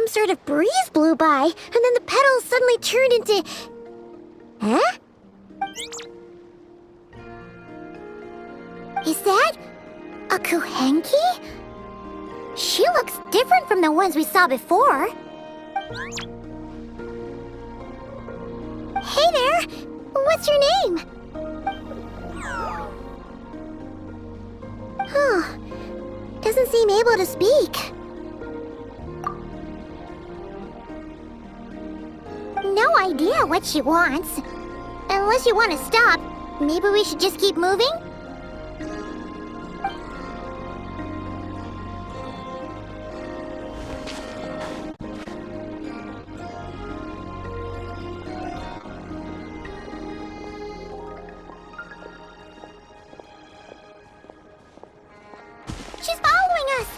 Sort of breeze blew by, and then the petals suddenly turned into... Huh? Is that a Kuhenki? She looks different from the ones we saw before. Hey there! What's your name? Huh. Doesn't seem able to speak. No idea what she wants. Unless you want to stop, maybe we should just keep moving? She's following us!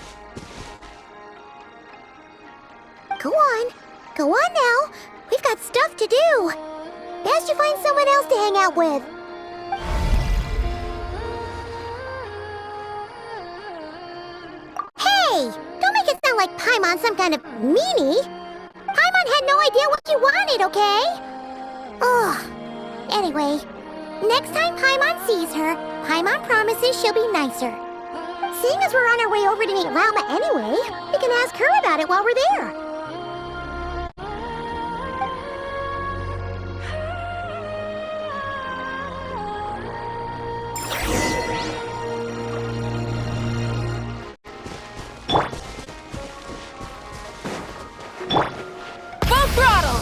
Go on. Go on now. We've got stuff to do. Best you find someone else to hang out with. Hey! Don't make it sound like Paimon's some kind of meanie. Paimon Paimon had no idea what she wanted, okay? Ugh. Anyway, next time Paimon sees her, Paimon promises she'll be nicer. Seeing as we're on our way over to meet Lauma anyway, we can ask her about it while we're there. Full throttle!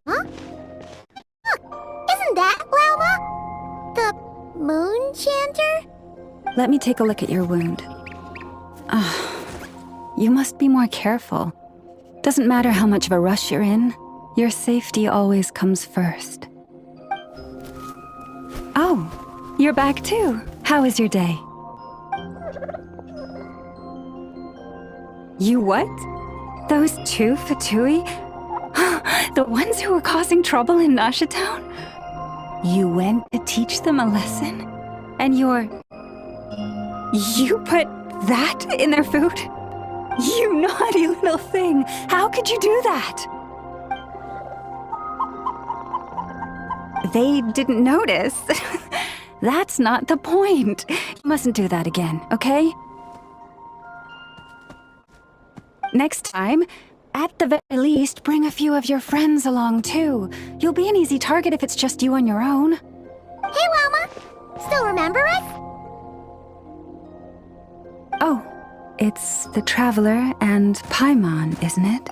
Huh? Look, isn't that Lauma? The moon chanter? Let me take a look at your wound. You must be more careful. Doesn't matter how much of a rush you're in, your safety always comes first. Oh, you're back too. How was your day? You what? Those two Fatui? The ones who were causing trouble in Nasha Town? You went to teach them a lesson? And you put that in their food? You naughty little thing! How could you do that? They didn't notice. That's not the point. You mustn't do that again, okay? Next time, at the very least, bring a few of your friends along too. You'll be an easy target if it's just you on your own. Hey, Lauma! Still remember us? Oh, it's the Traveler and Paimon, isn't it?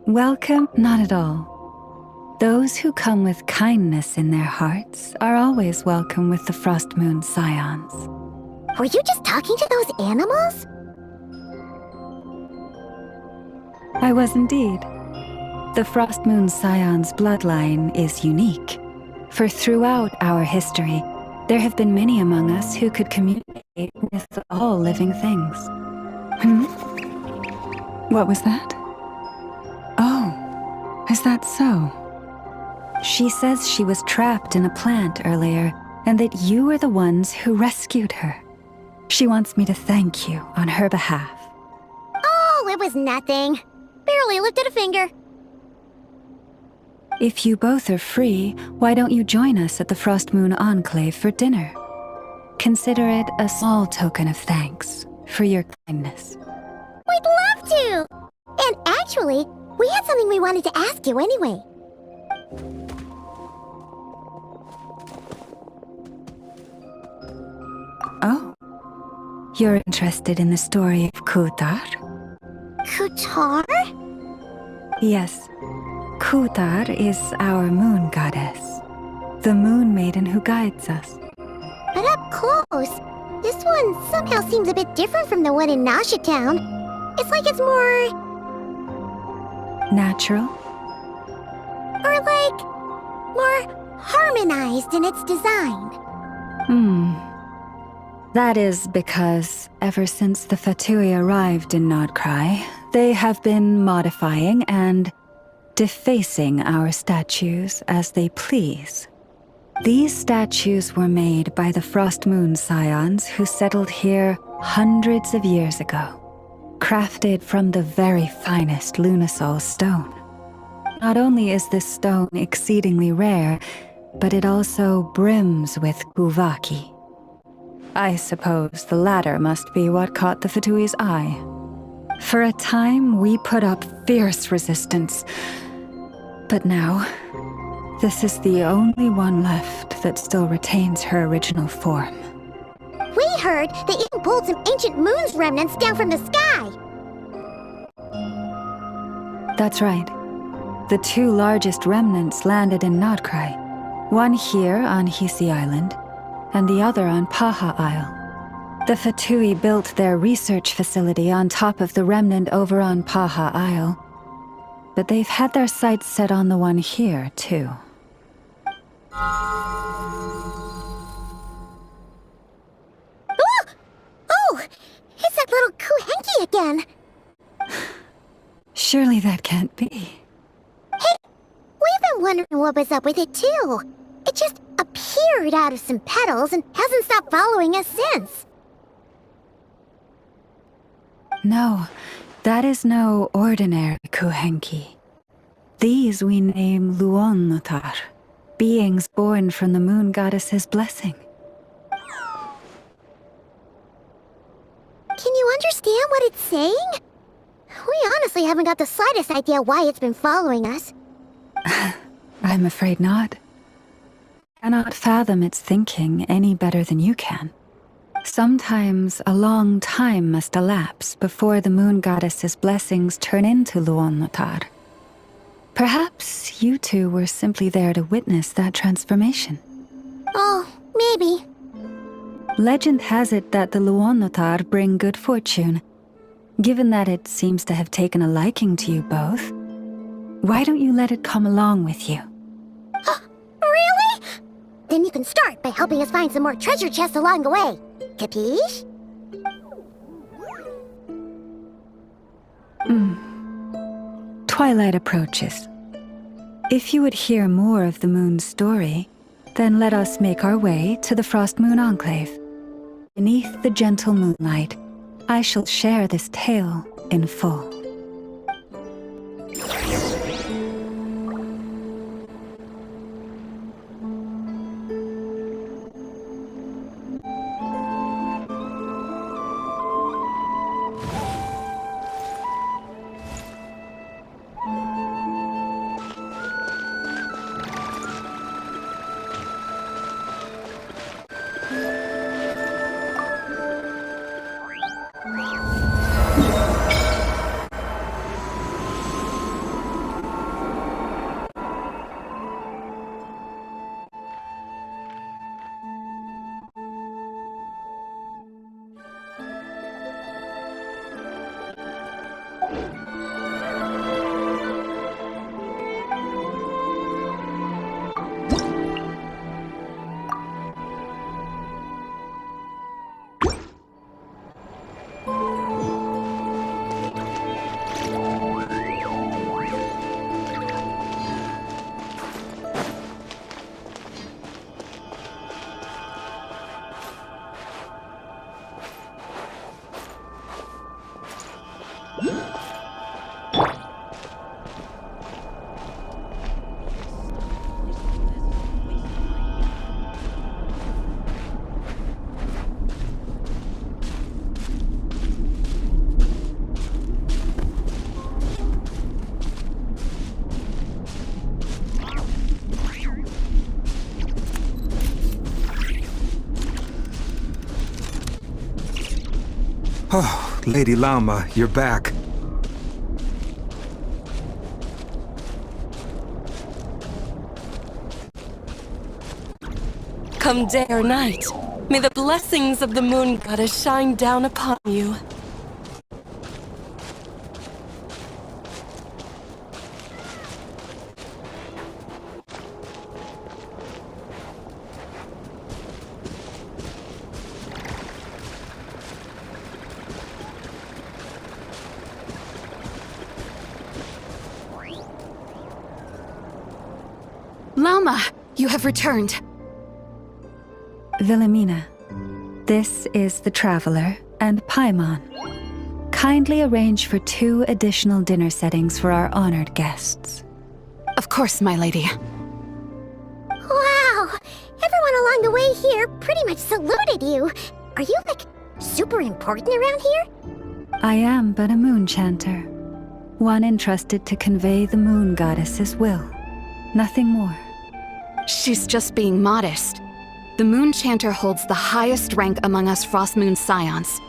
Welcome? Not at all. Those who come with kindness in their hearts are always welcome with the Frost Moon Scions. Were you just talking to those animals? I was indeed. The Frost Moon Scion's bloodline is unique, for throughout our history, there have been many among us who could communicate with all living things. What was that? Oh, is that so? She says she was trapped in a plant earlier, and that you were the ones who rescued her. She wants me to thank you on her behalf. Oh, it was nothing. Barely lifted a finger. If you both are free, why don't you join us at the Frost Moon Enclave for dinner? Consider it a small token of thanks for your kindness. We'd love to! And actually, we had something we wanted to ask you anyway. Oh? You're interested in the story of Kutar? Kutar? Yes. Kutar is our moon goddess. The moon maiden who guides us. But up close, this one somehow seems a bit different from the one in Nasha Town. It's like it's more... natural? Or like... more harmonized in its design. That is because ever since the Fatui arrived in Nodcry, they have been modifying and defacing our statues as they please. These statues were made by the Frost Moon Scions who settled here hundreds of years ago, crafted from the very finest Lunasol stone. Not only is this stone exceedingly rare, but it also brims with Kuvaki. I suppose the latter must be what caught the Fatui's eye. For a time, we put up fierce resistance. But now, this is the only one left that still retains her original form. We heard they even pulled some ancient moon's remnants down from the sky. That's right. The two largest remnants landed in Nodcry. One here on Hisi Island, and the other on Paha Isle. The Fatui built their research facility on top of the remnant over on Paha Isle, but they've had their sights set on the one here, too. Oh! It's that little Kuhenki again! Surely that can't be. Hey, we've been wondering what was up with it, too. It just appeared out of some petals and hasn't stopped following us since. No, that is no ordinary Kuhenki. These we name Luonnotar, beings born from the moon goddess's blessing. Can you understand what it's saying? We honestly haven't got the slightest idea why it's been following us. I'm afraid not. I cannot fathom its thinking any better than you can. Sometimes a long time must elapse before the moon goddess's blessings turn into Luonnotar. Perhaps you two were simply there to witness that transformation. Oh, maybe. Legend has it that the Luonnotar bring good fortune. Given that it seems to have taken a liking to you both, why don't you let it come along with you? Really? Then you can start by helping us find some more treasure chests along the way. Capiche? Twilight approaches. If you would hear more of the moon's story, then let us make our way to the Frost Moon Enclave. Beneath the gentle moonlight, I shall share this tale in full. Oh, Lady Lama, you're back. Come day or night, may the blessings of the moon goddess shine down upon you. Lama, you have returned. Wilhelmina, this is the Traveler and Paimon. Kindly arrange for 2 additional dinner settings for our honored guests. Of course, my lady. Wow! Everyone along the way here pretty much saluted you. Are you, like, super important around here? I am but a moon chanter, one entrusted to convey the moon goddess's will. Nothing more. She's just being modest. The Moon Chanter holds the highest rank among us Frost Moon Scions.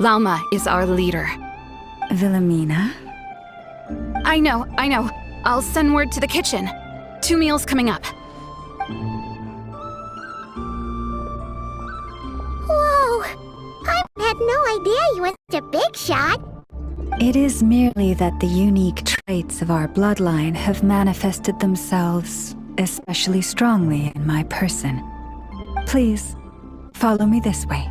Lauma is our leader. Wilhelmina? I know. I'll send word to the kitchen. 2 meals coming up. had no idea you were such a big shot. It is merely that the unique traits of our bloodline have manifested themselves especially strongly in my person. Please, follow me this way.